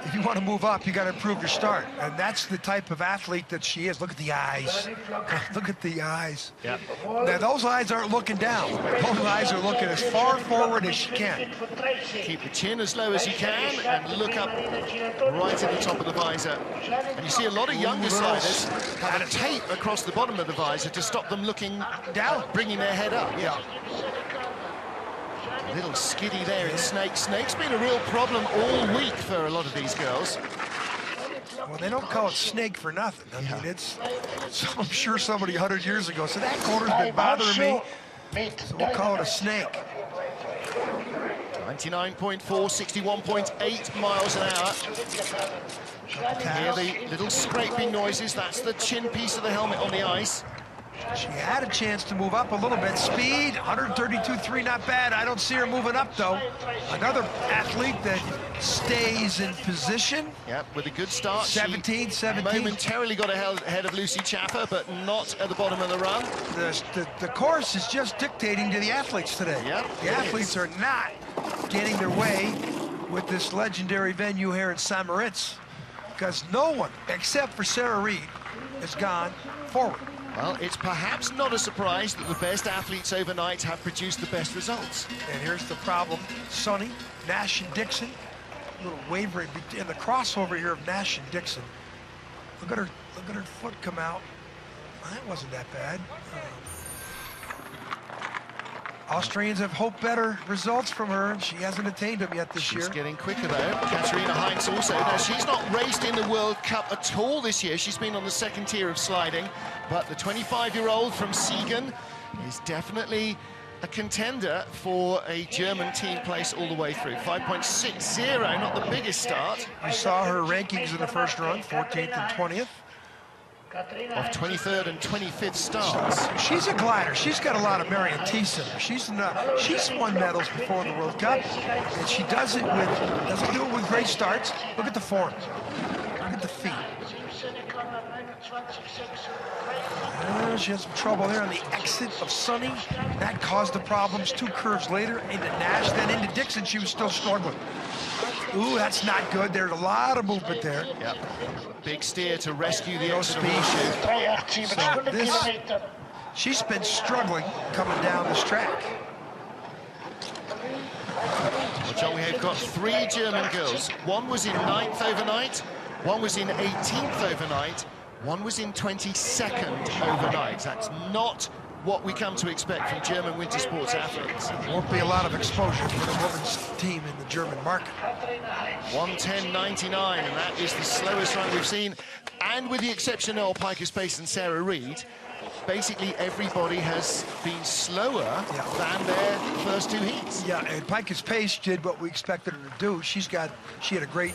if you want to move up, you got to improve your start. And that's the type of athlete that she is. Look at the eyes. Look at the eyes. Yep. Now, those eyes aren't looking down. Those eyes are looking as far forward as she can. Keep the chin as low as you can and look up right at the top of the visor. And you see a lot of younger sliders have a tape across the bottom of the visor to stop them looking down, bringing their head up. Yeah. A little skiddy there in Snake. Snake's been a real problem all week for a lot of these girls. Well, they don't call it snake for nothing. I mean, it's I'm sure somebody 100 years ago said, that corner's been bothering me, so we'll call it a snake. 99.4, 61.8 miles an hour. You hear the little scraping noises. That's the chin piece of the helmet on the ice. She had a chance to move up a little bit. Speed, 132.3, not bad. I don't see her moving up, though. Another athlete that stays in position. Yep, with a good start. 17. Momentarily got ahead of Lucy Chaffer, but not at the bottom of the run. The course is just dictating to the athletes today. Yep, the athletes are not getting their way with this legendary venue here in St. Moritz, because no one, except for Sarah Reid, has gone forward. Well, it's perhaps not a surprise that the best athletes overnight have produced the best results. And here's the problem. Sonny, Nash and Dixon, a little wavering in the crossover here of Nash and Dixon. Look at her foot come out. That wasn't that bad. Austrians have hoped better results from her, and she hasn't attained them yet this year. She's getting quicker, though. Katarina Heinz also. Now, she's not raced in the World Cup at all this year. She's been on the second tier of sliding. But the 25-year-old from Siegen is definitely a contender for a German team place all the way through. 5.60, not the biggest start. You saw her rankings in the first run, 14th and 20th. Of 23rd and 25th starts. She's a glider. She's got a lot of Marion Thies in her. She's won medals before the World Cup, and she doesn't do it with great starts. Look at the form. Look at the feet. She has some trouble there on the exit of Sonny. That caused the problems. 2 curves later into Nash, then into Dixon. She was still struggling. Ooh, that's not good. There's a lot of movement there. Yep. Big steer to rescue the exit. So she's been struggling coming down this track. Well, John, we have got 3 German girls. One was in 9th overnight, one was in 18th overnight, one was in 22nd overnight. That's not what we come to expect from German winter sports athletes. Won't be a lot of exposure for the women's team in the German market. 1:10.99, and that is the slowest run we've seen. And with the exception of Noel Pikus-Pace and Sarah Reid, basically everybody has been slower than their first 2 heats. Yeah, and Pikus-Pace did what we expected her to do. She had a great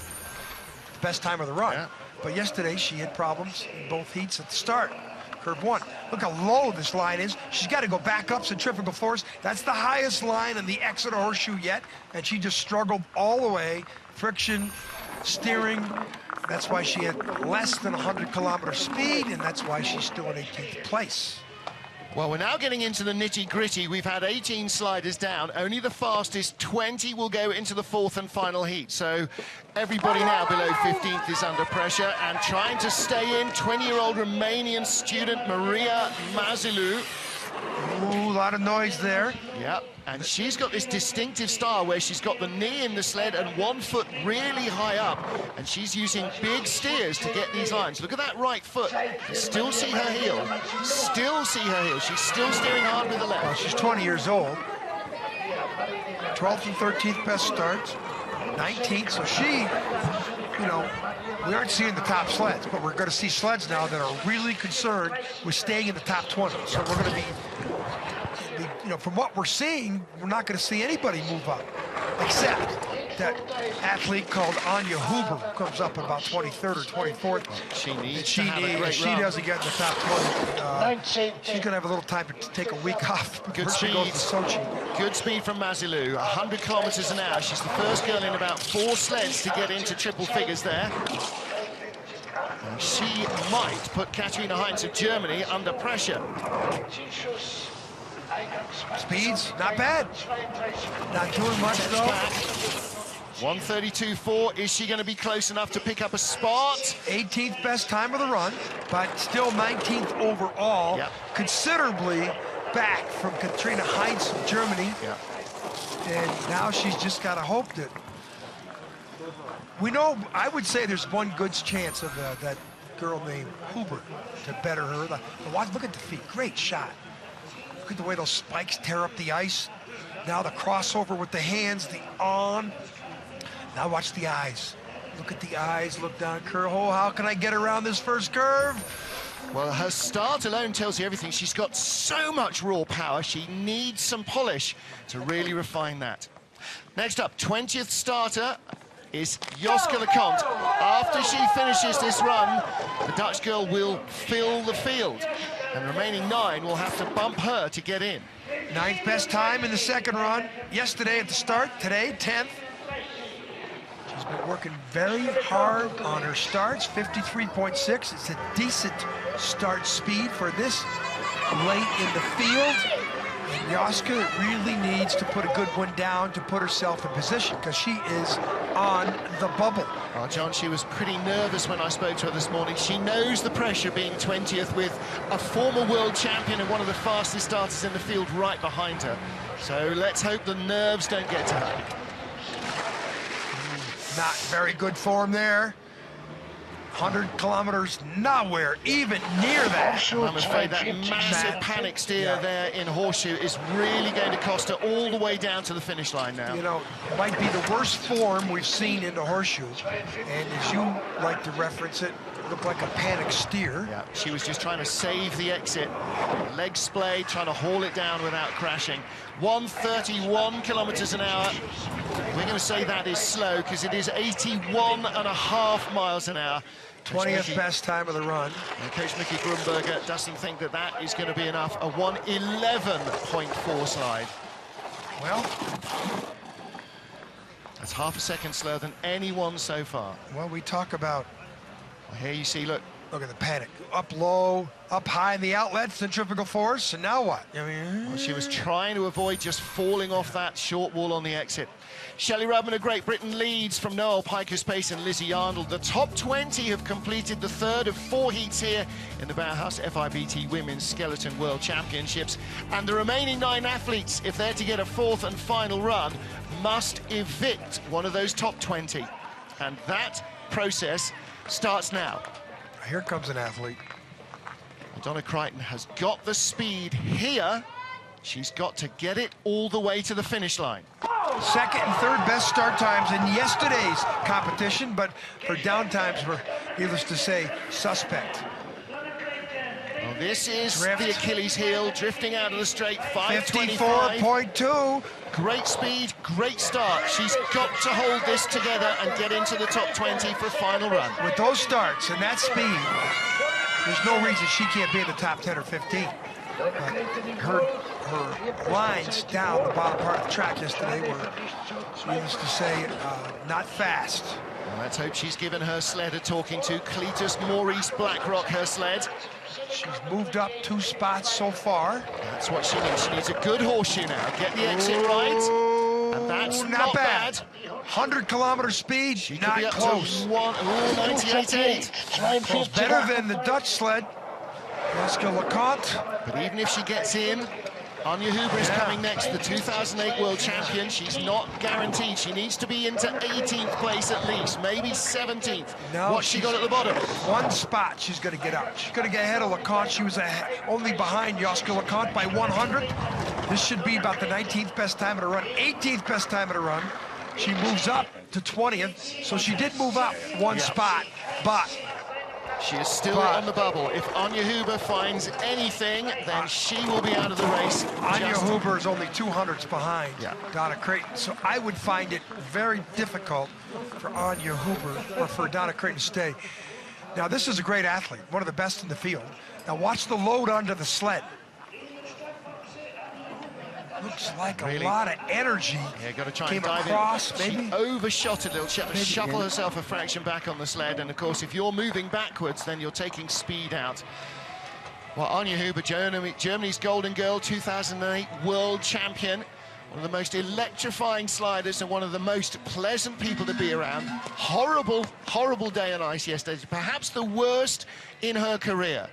best time of the run. Yeah. But yesterday she had problems in both heats at the start. Curve 1. Look how low this line is. She's got to go back up centrifugal force. That's the highest line in the Exeter Horseshoe yet, and she just struggled all the way. Friction, steering. That's why she had less than 100-kilometer speed, and that's why she's still in 18th place. Well, we're now getting into the nitty-gritty. We've had 18 sliders down. Only the fastest 20 will go into the 4th and final heat. So everybody now below 15th is under pressure and trying to stay in. 20-year-old Romanian student Maria Mazilou Ooh, a lot of noise there. Yep, and she's got this distinctive style where she's got the knee in the sled and one foot really high up, and she's using big steers to get these lines. Look at that right foot. You still see her heel. Still see her heel. She's still steering hard with the left. Well, she's 20 years old. 12th and 13th best starts. 19th, so she, you know, we aren't seeing the top sleds, but we're going to see sleds now that are really concerned with staying in the top 20. So we're going to be, you know, from what we're seeing, we're not going to see anybody move up, except that athlete called Anya Huber, who comes up about 23rd or 24th. She needs she to have a great she run. doesn't get in the top 20. She's going to have a little time to take a week off before she goes to Sochi. Good speed from Mazilu, 100 kilometers an hour. She's the first girl in about 4 sleds to get into triple figures there. And she might put Katarina Heinz of Germany under pressure. Speeds, not bad. Not doing much though. 1:32.4. Is she going to be close enough to pick up a spot? 18th best time of the run, but still 19th overall. Yep. Considerably back from Katarina Heinz of Germany. Yeah. And now she's just got to hope that. We know, I would say there's one good chance of that girl named Huber to better her. Look at the feet, great shot. Look at the way those spikes tear up the ice. Now the crossover with the hands, the on. Now watch the eyes. Look at the eyes, look down curve. Oh, how can I get around this first curve? Well, her start alone tells you everything. She's got so much raw power. She needs some polish to really refine that. Next up, 20th starter is Joske LeConte. After she finishes this run, the Dutch girl will fill the field. And the remaining 9 will have to bump her to get in. 9th best time in the second run. Yesterday at the start, today 10th. She's been working very hard on her starts, 53.6. It's a decent start speed for this late in the field. And Joske really needs to put a good one down to put herself in position because she is on the bubble. Oh, John, she was pretty nervous when I spoke to her this morning. She knows the pressure being 20th with a former world champion and one of the fastest starters in the field right behind her. So let's hope the nerves don't get to her. Not very good form there. 100 kilometers, nowhere even near that. I'm afraid that massive panic steer there in Horseshoe is really going to cost her all the way down to the finish line now. You know, might be the worst form we've seen in the Horseshoe. And as you like to reference it, looked like a panic steer. Yeah, she was just trying to save the exit. Leg splayed, trying to haul it down without crashing. 131 kilometers an hour. We're going to say that is slow because it is 81.5 miles an hour. 20th best time of the run. And Coach Mickey Grunberger doesn't think that that is going to be enough. A 1:11.4 slide. Well, that's half a second slower than anyone so far. well, we talk about. Well, here you see, look. Look at the panic. Up low, up high in the outlet, centrifugal force, and now what? I mean, Well, she was trying to avoid just falling off that short wall on the exit. Shelly Rudman of Great Britain leads from Noel Pikus-Pace and Lizzie Arnold. The top 20 have completed the third of 4 heats here in the Bauhaus FIBT Women's Skeleton World Championships. And the remaining 9 athletes, if they're to get a 4th and final run, must evict one of those top 20. And that process starts now. here comes an athlete. Donna Crichton has got the speed here. She's got to get it all the way to the finish line. Second and third best start times in yesterday's competition, but her down times were, needless to say, suspect. Well, this is Drift. the Achilles heel, drifting out of the straight, 5:25. 54.2. Great speed, great start. She's got to hold this together and get into the top 20 for a final run. With those starts and that speed, there's no reason she can't be in the top 10 or 15. But her lines down the bottom part of the track yesterday were, needless to say, not fast. Well, let's hope she's given her sled a talking to. Cletus Maurice Blackrock, her sled. She's moved up 2 spots so far. That's what she needs. She needs a good horseshoe now. Get the exit right. And that's not bad. 100-kilometer speed, She not could be up close. to 98.8. Well, better than the Dutch sled. Jessica LeConte. But even if she gets in, Anja Huber is coming next, the 2008 world champion. She's not guaranteed. She needs to be into 18th place at least, maybe 17th. No, What's she got at the bottom? One spot she's going to get up. She's going to get ahead of LeConte. She was only behind Jessica LeConte by 100. This should be about the 19th best time of the run, 18th best time of the run. She moves up to 20th, so she did move up one spot, but she is still on the bubble. If Anja Huber finds anything, then she will be out of the race. Anja Huber is only 200ths behind Donna Creighton, so I would find it very difficult for Anja Huber or for Donna Creighton to stay. Now, this is a great athlete, one of the best in the field. Now, watch the load onto the sled. Looks like a lot of energy. Yeah, got to try came and dive across, in. maybe. She overshot a little, shuffle herself a fraction back on the sled, and of course, if you're moving backwards, then you're taking speed out. Well, Anja Huber, Germany's Golden Girl, 2008 world champion, one of the most electrifying sliders and one of the most pleasant people to be around. Horrible, horrible day on ice yesterday, perhaps the worst in her career.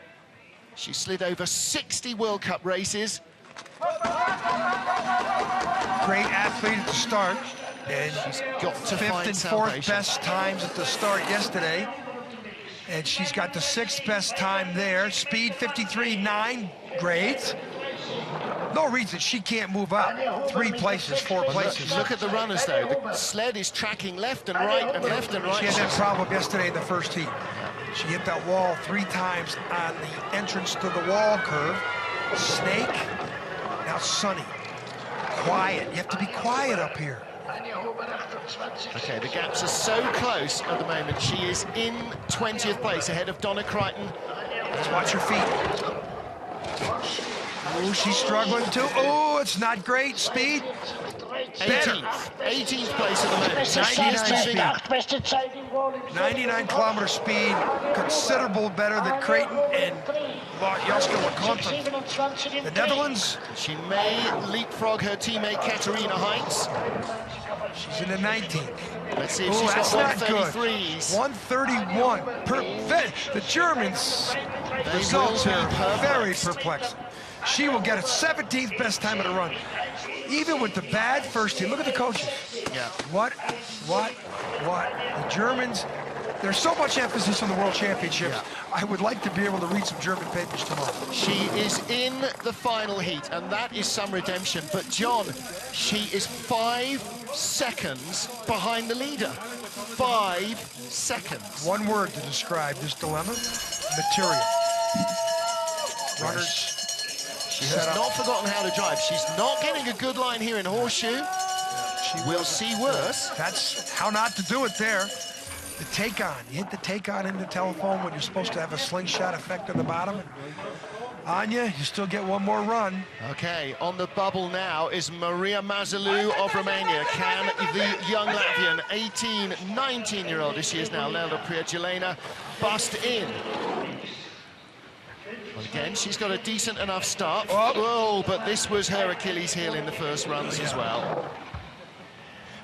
She slid over 60 World Cup races. Great athlete at the start, and she's got to fifth find and salvation. Fourth best times at the start yesterday, and she's got the 6th best time there. Speed 53.9, great. No reason she can't move up 3 places, 4 places. Look at the runners though. The sled is tracking left and right and left and right. She had that problem yesterday in the first heat. She hit that wall 3 times on the entrance to the wall curve. Snake. Now Sunny, quiet. You have to be quiet up here. Okay, the gaps are so close at the moment. She is in 20th place, ahead of Donna Creighton. Let's watch her feet. Oh, she's struggling too. Oh, it's not great. Speed. 18th place at the moment. 99 speed. 99 kilometer speed, considerable better than Creighton and Jessica LeConte. The Netherlands. She may leapfrog her teammate Katarina Heinz. She's in the 19th. Let's see if she's got 133s. 131. The Germans' results are very perplexing. She will get a 17th best time of the run. Even with the bad first team, look at the coaches. Yeah. What? The Germans, there's so much emphasis on the World Championships. Yeah. I would like to be able to read some German papers tomorrow. She is in the final heat, and that is some redemption. But, John, she is 5 seconds behind the leader. 5 seconds. One word to describe this dilemma: material. Runners. She has not forgotten how to drive. She's not getting a good line here in Horseshoe. We'll see worse. That's how not to do it there. The take-on. You hit the take-on in the telephone when you're supposed to have a slingshot effect on the bottom. Anja, you still get one more run. Okay, on the bubble now is Maria Mazalou of Romania. Can the young Latvian, 18, 19-year-old as she is now, Nelda Prietulena, bust in? Well, again, she's got a decent enough start. Oh, but this was her Achilles heel in the first runs as well.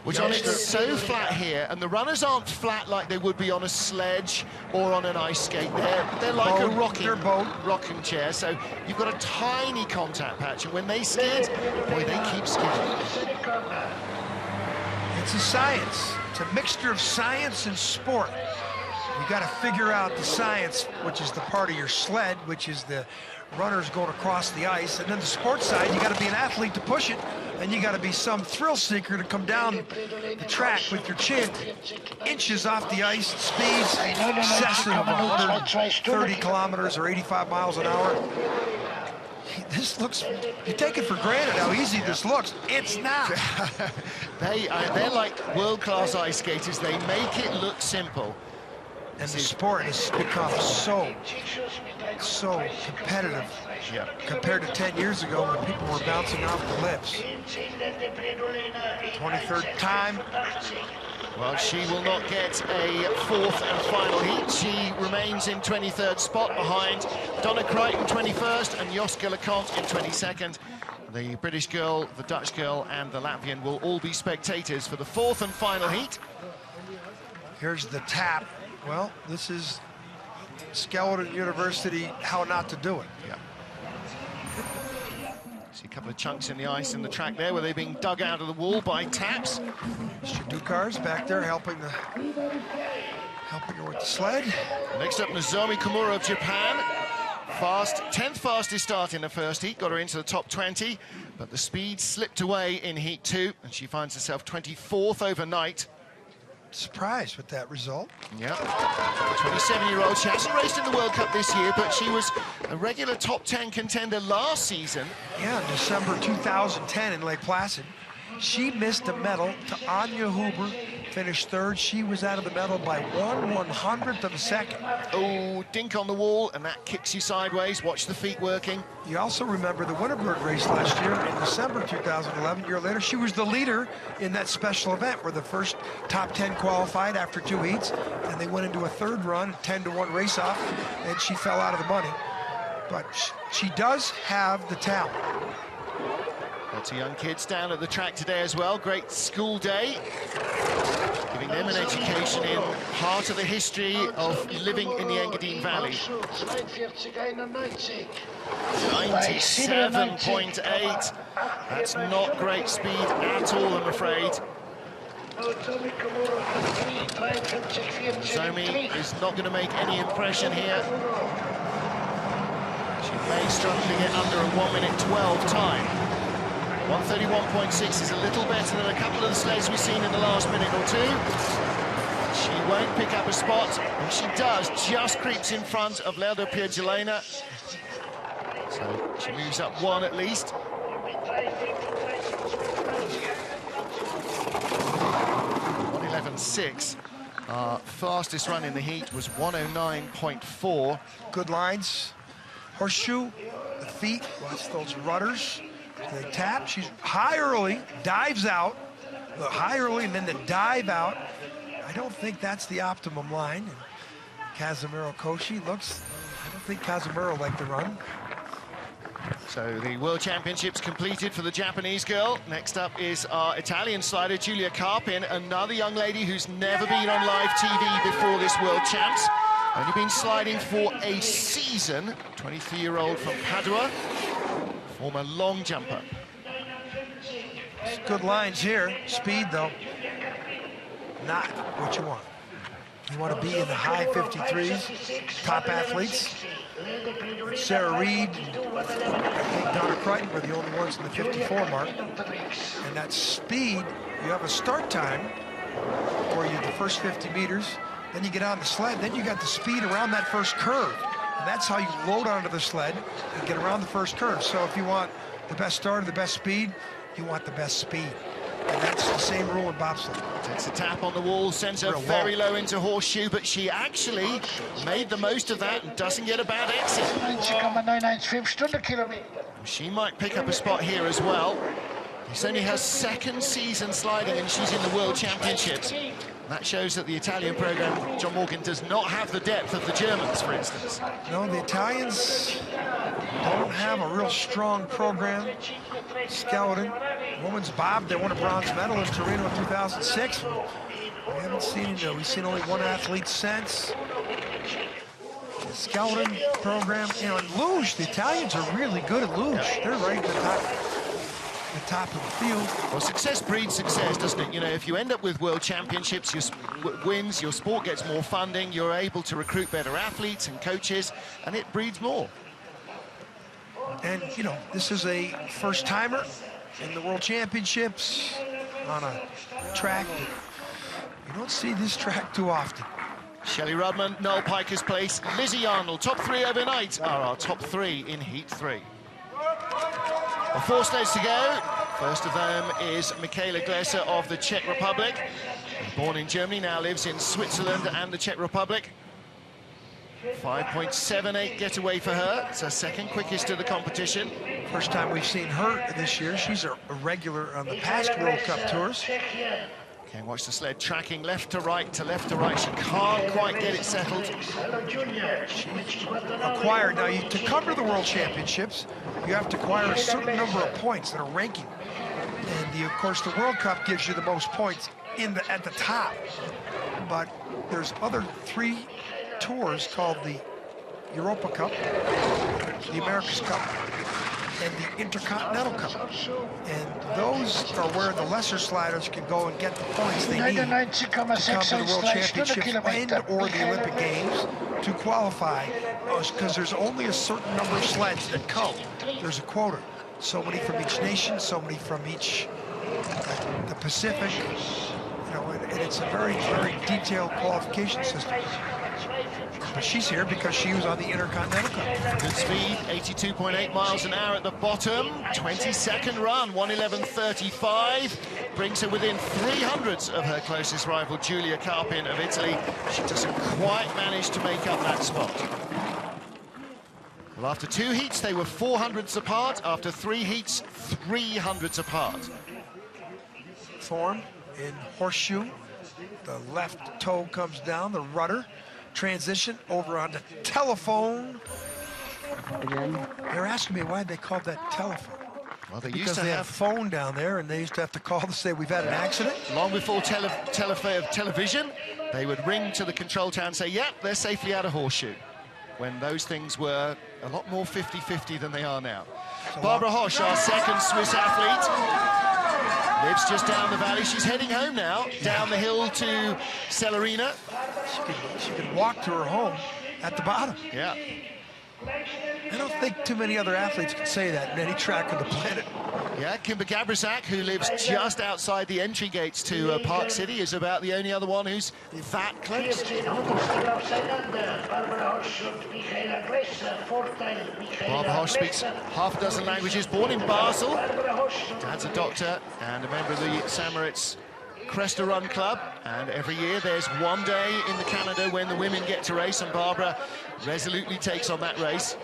Which on it's so flat here, and the runners aren't flat like they would be on a sledge or on an ice skate. They're like a rocking chair, so you've got a tiny contact patch, and when they skid, boy, they keep skidding. It's a science. It's a mixture of science and sport. You got to figure out the science, which is the part of your sled, which is the runners going across the ice, and then the sports side, you got to be an athlete to push it, and you got to be some thrill seeker to come down the track with your chin inches off the ice at speeds excessive of 130 kilometers or 85 miles an hour. This looks, you take it for granted how easy this looks. It's not. They're like world-class ice skaters. They make it look simple. And the sport has become so competitive compared to 10 years ago when people were bouncing off the lips. 23rd time. Well, she will not get a 4th and final heat. She remains in 23rd spot behind Donna Creighton 21st and Jessica LeConte in 22nd. The British girl, the Dutch girl and the Latvian will all be spectators for the 4th and final heat. Here's the tap. Well, this is Skeleton University how not to do it. Yeah. See a couple of chunks in the ice in the track there where they're being dug out of the wall by taps. Shidukars back there helping her with the sled. Next up, Nozomi Kimura of Japan. 10th fastest start in the first heat, got her into the top 20, but the speed slipped away in heat 2, and she finds herself 24th overnight. Surprised with that result. Yeah, 27-year-old. She hasn't raced in the World Cup this year, but she was a regular top 10 contender last season. Yeah, in December 2010 in Lake Placid. She missed a medal to Anya Huber, finished 3rd. She was out of the medal by 1/100th of a second. Oh, dink on the wall, and that kicks you sideways. Watch the feet working. You also remember the Winterberg race last year in December 2011. A year later, she was the leader in that special event where the first top 10 qualified after 2 heats, and they went into a 3rd run, a 10-to-1 race-off, and she fell out of the money. But she does have the talent. Lots of young kids down at the track today as well. Great school day, giving them an education in part of the history of living in the Engadine Valley. 97.8. That's not great speed at all, I'm afraid. Nozomi is not going to make any impression here. She may struggle to get under a 1:12 time. 1:31.6 is a little better than a couple of the sleds we've seen in the last minute or two. She won't pick up a spot. If she does, just creeps in front of Leandro Piergelena. So she moves up 1 at least. 1:11.6. Our fastest run in the heat was 1:09.4. Good lines. Horseshoe, the feet, watch those rudders. They tap, she's high early, dives out, high early and then the dive out. I don't think that's the optimum line. And Kazumiro Koshi looks, I don't think Kazumiro liked the run. So the World Championships completed for the Japanese girl. Next up is our Italian slider, Giulia Carpin, another young lady who's never been on live TV before this World Champs. Only been sliding for a season, 23-year-old from Padua. Former long jumper. Good lines here. Speed, though, not what you want. You want to be in the high 53s. Top athletes. Sarah Reid and I think Donna Crichton were the only ones in the 54 mark. And that speed, you have a start time where you the first 50 meters, then you get on the sled, then you got the speed around that first curve. And that's how you load onto the sled and get around the first curve. So if you want the best start or the best speed, you want the best speed. And that's the same rule in bobsled. Takes a tap on the wall, sends her very low into horseshoe, but she actually made the most of that and doesn't get a bad exit. She might pick up a spot here as well. It's only her 2nd season sliding and she's in the World Championships. That shows that the Italian program, John Morgan, does not have the depth of the Germans, for instance. No, the Italians don't have a real strong program. Skeleton, women's bob, they won a bronze medal in Torino in 2006. We haven't seen, we've seen only one athlete since. The skeleton program, you know, in luge, the Italians are really good at luge. They're right at the top of the field. Well, success breeds success, doesn't it? You know, if you end up with World Championships, your wins, your sport gets more funding, you're able to recruit better athletes and coaches, and it breeds more. And, you know, this is a first-timer in the World Championships on a track that you don't see this track too often. Shelly Rudman, Noel Pikus-Pace, Lizzie Arnold, top 3 overnight are our top 3 in Heat 3. Well, 4 sleds to go. First of them is Michaela Glesser of the Czech Republic. Born in Germany, now lives in Switzerland and the Czech Republic. 5.78 getaway for her. It's her 2nd quickest of the competition. First time we've seen her this year. She's a regular on the past World Cup tours. Okay, watch the sled tracking left to right to left to right. She can't quite get it settled. She acquired, now to cover the World Championships, you have to acquire a certain number of points that are ranking. And of course, the World Cup gives you the most points at the top. But there's other 3 tours called the Europa Cup, the America's Cup, and the Intercontinental Cup. And those are where the lesser sliders can go and get the points they need to come to the World Championships and or the Olympic Games to qualify, because there's only a certain number of sleds that come. There's a quota. So many from each nation, so many from each, the Pacific, you know, and it's a very, very detailed qualification system. But she's here because she was on the Intercontinental Cup. Good speed, 82.8 miles an hour at the bottom. 22nd run, 1:11.35. Brings her within 300ths of her closest rival, Giulia Carpin of Italy. She doesn't quite manage to make up that spot. Well, after 2 heats, they were 400ths apart. After 3 heats, 300ths apart. Form in horseshoe. The left toe comes down, the rudder. Transition over onto telephone. Again. They're asking me why they called that telephone. Well, they Because used to they have have phone down there, and they used to have to call to say we've had an accident. long before television, they would ring to the control tower and say, yep, they're safely out of horseshoe. When those things were a lot more 50-50 than they are now. Barbara Hosch, our second Swiss athlete, lives just down the valley. She's heading home now, down the hill to Celerina. She could walk to her home at the bottom. Yeah. I don't think too many other athletes can say that in any track on the planet. Yeah, Kimber Gabrisak, who lives just outside the entry gates to Park City, is about the only other one who's that close. Barbara Hosch speaks half a dozen languages, born in Basel. Dad's a doctor and a member of the St. Moritz Cresta Run Club, and every year there's one day in the Canada when the women get to race, and Barbara resolutely takes on that race.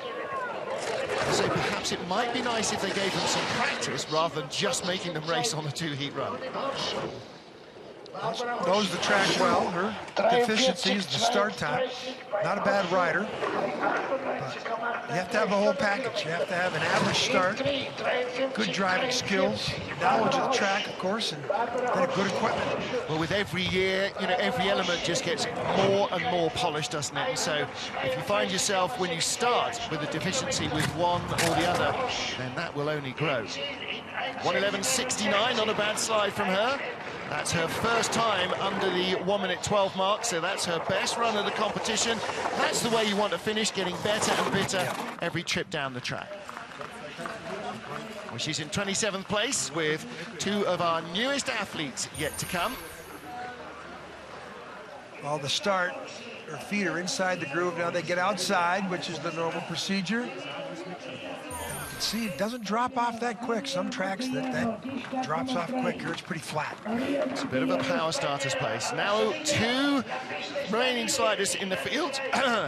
So perhaps it might be nice if they gave them some practice rather than just making them race on a 2-heat run. Knows the track well. Her deficiency is the start time. Not a bad rider, but you have to have the whole package. You have to have an average start, good driving skills, knowledge of the track, of course, and then a good equipment. Well, with every year, you know, every element just gets more and more polished, doesn't it? And so if you find yourself, when you start with a deficiency with one or the other, then that will only grow. 1:11.69, not a bad slide from her. That's her first time under the 1:12 mark, so that's her best run of the competition. That's the way you want to finish, getting better and better every trip down the track. Well, she's in 27th place with 2 of our newest athletes yet to come. Well, the start, her feet are inside the groove. Now they get outside, which is the normal procedure. See, it doesn't drop off that quick. Some tracks that drops off quick. Here it's pretty flat. It's a bit of a power starter's pace. Now 2 remaining sliders in the field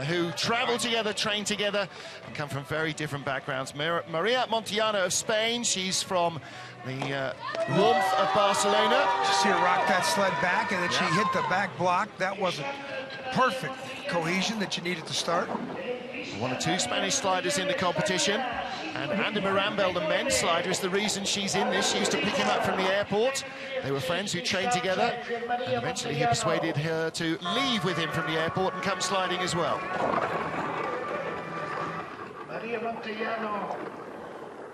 who travel together, train together, and come from very different backgrounds. Maria Montellano of Spain. She's from the warmth of Barcelona. You see her rock that sled back, and then she hit the back block. That wasn't perfect cohesion that you needed to start. One of 2 Spanish sliders in the competition. And Andy Mirambel, the men's slider, is the reason she's in this. She used to pick him up from the airport. They were friends who trained together. And eventually he persuaded her to leave with him from the airport and come sliding as well.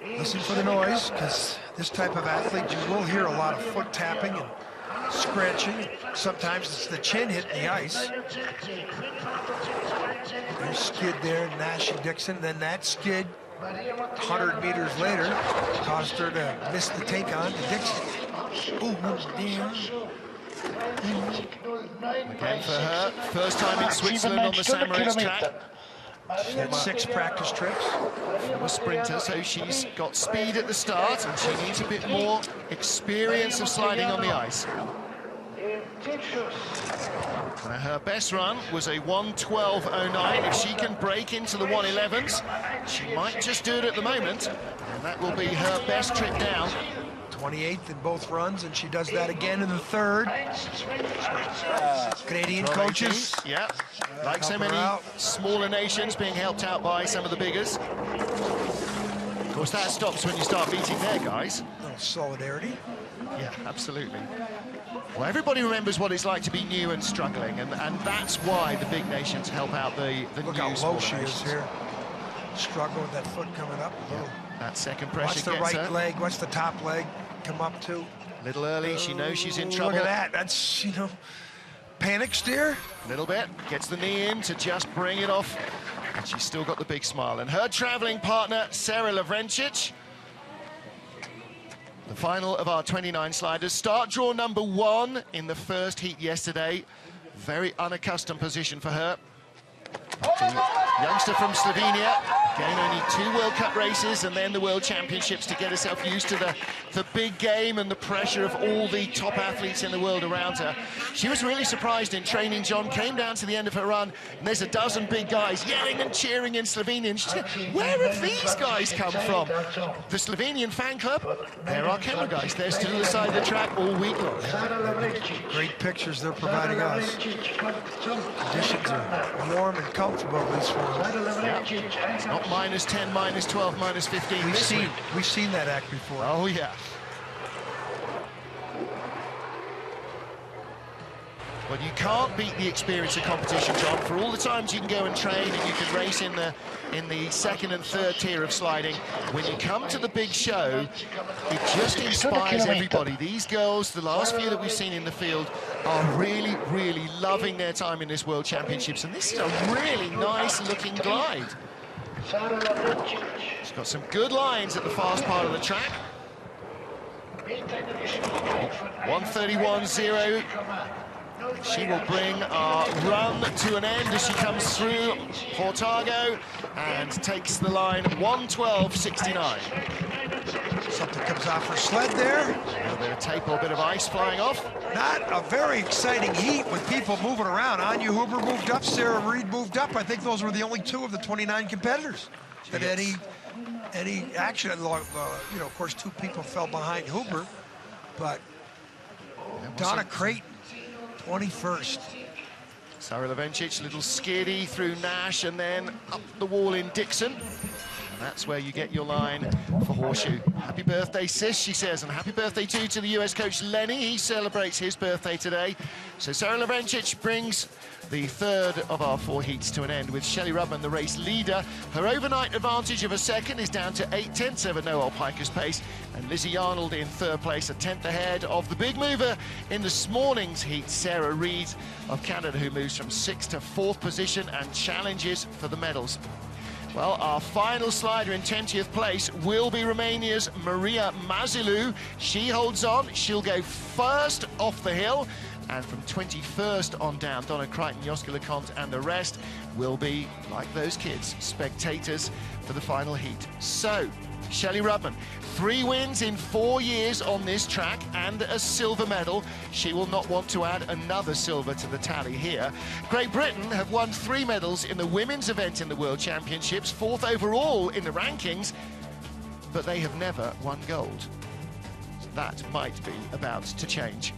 Listen for the noise, because this type of athlete, you will hear a lot of foot tapping and scratching. Sometimes it's the chin hitting the ice. There's skid there, Nash and Dixon. Then that skid, 100 meters later, caused her to miss the take on to Dixon. Ooh, damn. Again for her, first time in Switzerland on the St. Moritz track. She had 6 practice trips. Former sprinter, so she's got speed at the start, and she needs a bit more experience of sliding on the ice. Now, her best run was a 1:12.09. If she can break into the 1:11s, she might just do it at the moment, and that will be her best trip down. 28th in both runs, and she does that again in the 3rd. Canadian coaches. Yeah, like so many smaller nations being helped out by some of the biggers. course, that stops when you start beating their guys. A little solidarity. Yeah, absolutely. Well, everybody remembers what it's like to be new and struggling, and that's why the big nations help out the Look new how low smaller she is nations. here. Struggle with that foot coming up. That second pressure Watch the gets right her. leg, watch the top leg come up too. A little early, she knows she's in trouble. Look at that, that's, you know, panic steer. A little bit, gets the knee in to just bring it off. And she's still got the big smile. And her traveling partner, Shelly Rudman. The final of our 29 sliders. Start draw number 1 in the first heat yesterday. Very unaccustomed position for her. The youngster from Slovenia, again only 2 World Cup races and then the World Championships to get herself used to the big game and the pressure of all the top athletes in the world around her. She was really surprised in training, John, came down to the end of her run and there's a dozen big guys yelling and cheering in Slovenian. She said, where have these guys come from? The Slovenian fan club, they're our camera guys. They're still on the side of the track all week long. Great pictures they're providing us. Conditions are warm and comfortable at least for them. It's not -10, -12, -15. We've seen that act before. Oh, yeah. Well, you can't beat the experience of competition, John. For all the times you can go and train and you can race in the second and third tier of sliding, when you come to the big show, it just inspires everybody. These girls, the last few that we've seen in the field, are really, really loving their time in this World Championships. And this is a really nice-looking glide. She's got some good lines at the fast part of the track. 1:31.0. She will bring our run to an end as she comes through Portago and takes the line 1:12.69. Something comes off her sled there. A little bit of tape or a bit of ice flying off. Not a very exciting heat with people moving around. Anya Huber moved up, Sarah Reid moved up. I think those were the only 2 of the 29 competitors that any action. You know, of course, 2 people fell behind Huber, but Donna Creighton, 21st. Shelly Rudman, little skiddy through Nash and then up the wall in Dixon. And that's where you get your line for Horseshoe. Happy birthday, sis, she says, and happy birthday too to the US coach Lenny. He celebrates his birthday today. So Shelly Rudman brings the third of our 4 heats to an end with Shelly Rudman, the race leader. Her overnight advantage of a second is down to 8/10 over Noel Pikus-Pace, and Lizzie Arnold in third place, a 10th ahead of the big mover in this morning's heat, Sarah Reid of Canada, who moves from 6th to 4th position and challenges for the medals. Well, our final slider in 20th place will be Romania's Maria Mazilou. She holds on, she'll go first off the hill. And from 21st on down, Donna Crichton, Joske LeConte and the rest will be, like those kids, spectators for the final heat. So, Shelly Rudman, 3 wins in 4 years on this track and a silver medal. She will not want to add another silver to the tally here. Great Britain have won 3 medals in the women's event in the World Championships, 4th overall in the rankings, but they have never won gold. That might be about to change.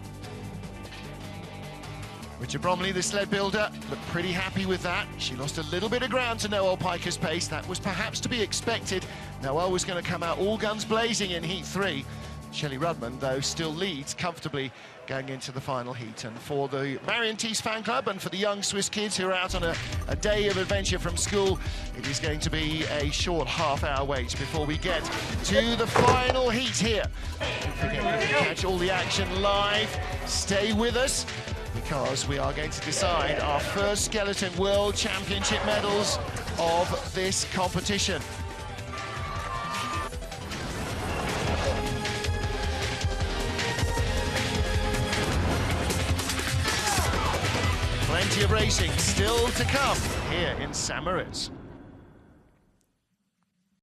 Richard Bromley, the sled builder, looked pretty happy with that. She lost a little bit of ground to Noel Pikus-Pace. That was perhaps to be expected. Noel was going to come out all guns blazing in Heat 3. Shelly Rudman, though, still leads comfortably going into the final heat. And for the Marion Thies fan club and for the young Swiss kids who are out on a day of adventure from school, it is going to be a short half-hour wait before we get to the final heat here. Don't forget you can catch all the action live. Stay with us, because we are going to decide our first skeleton World Championship medals of this competition. Plenty of racing still to come here in St. Moritz.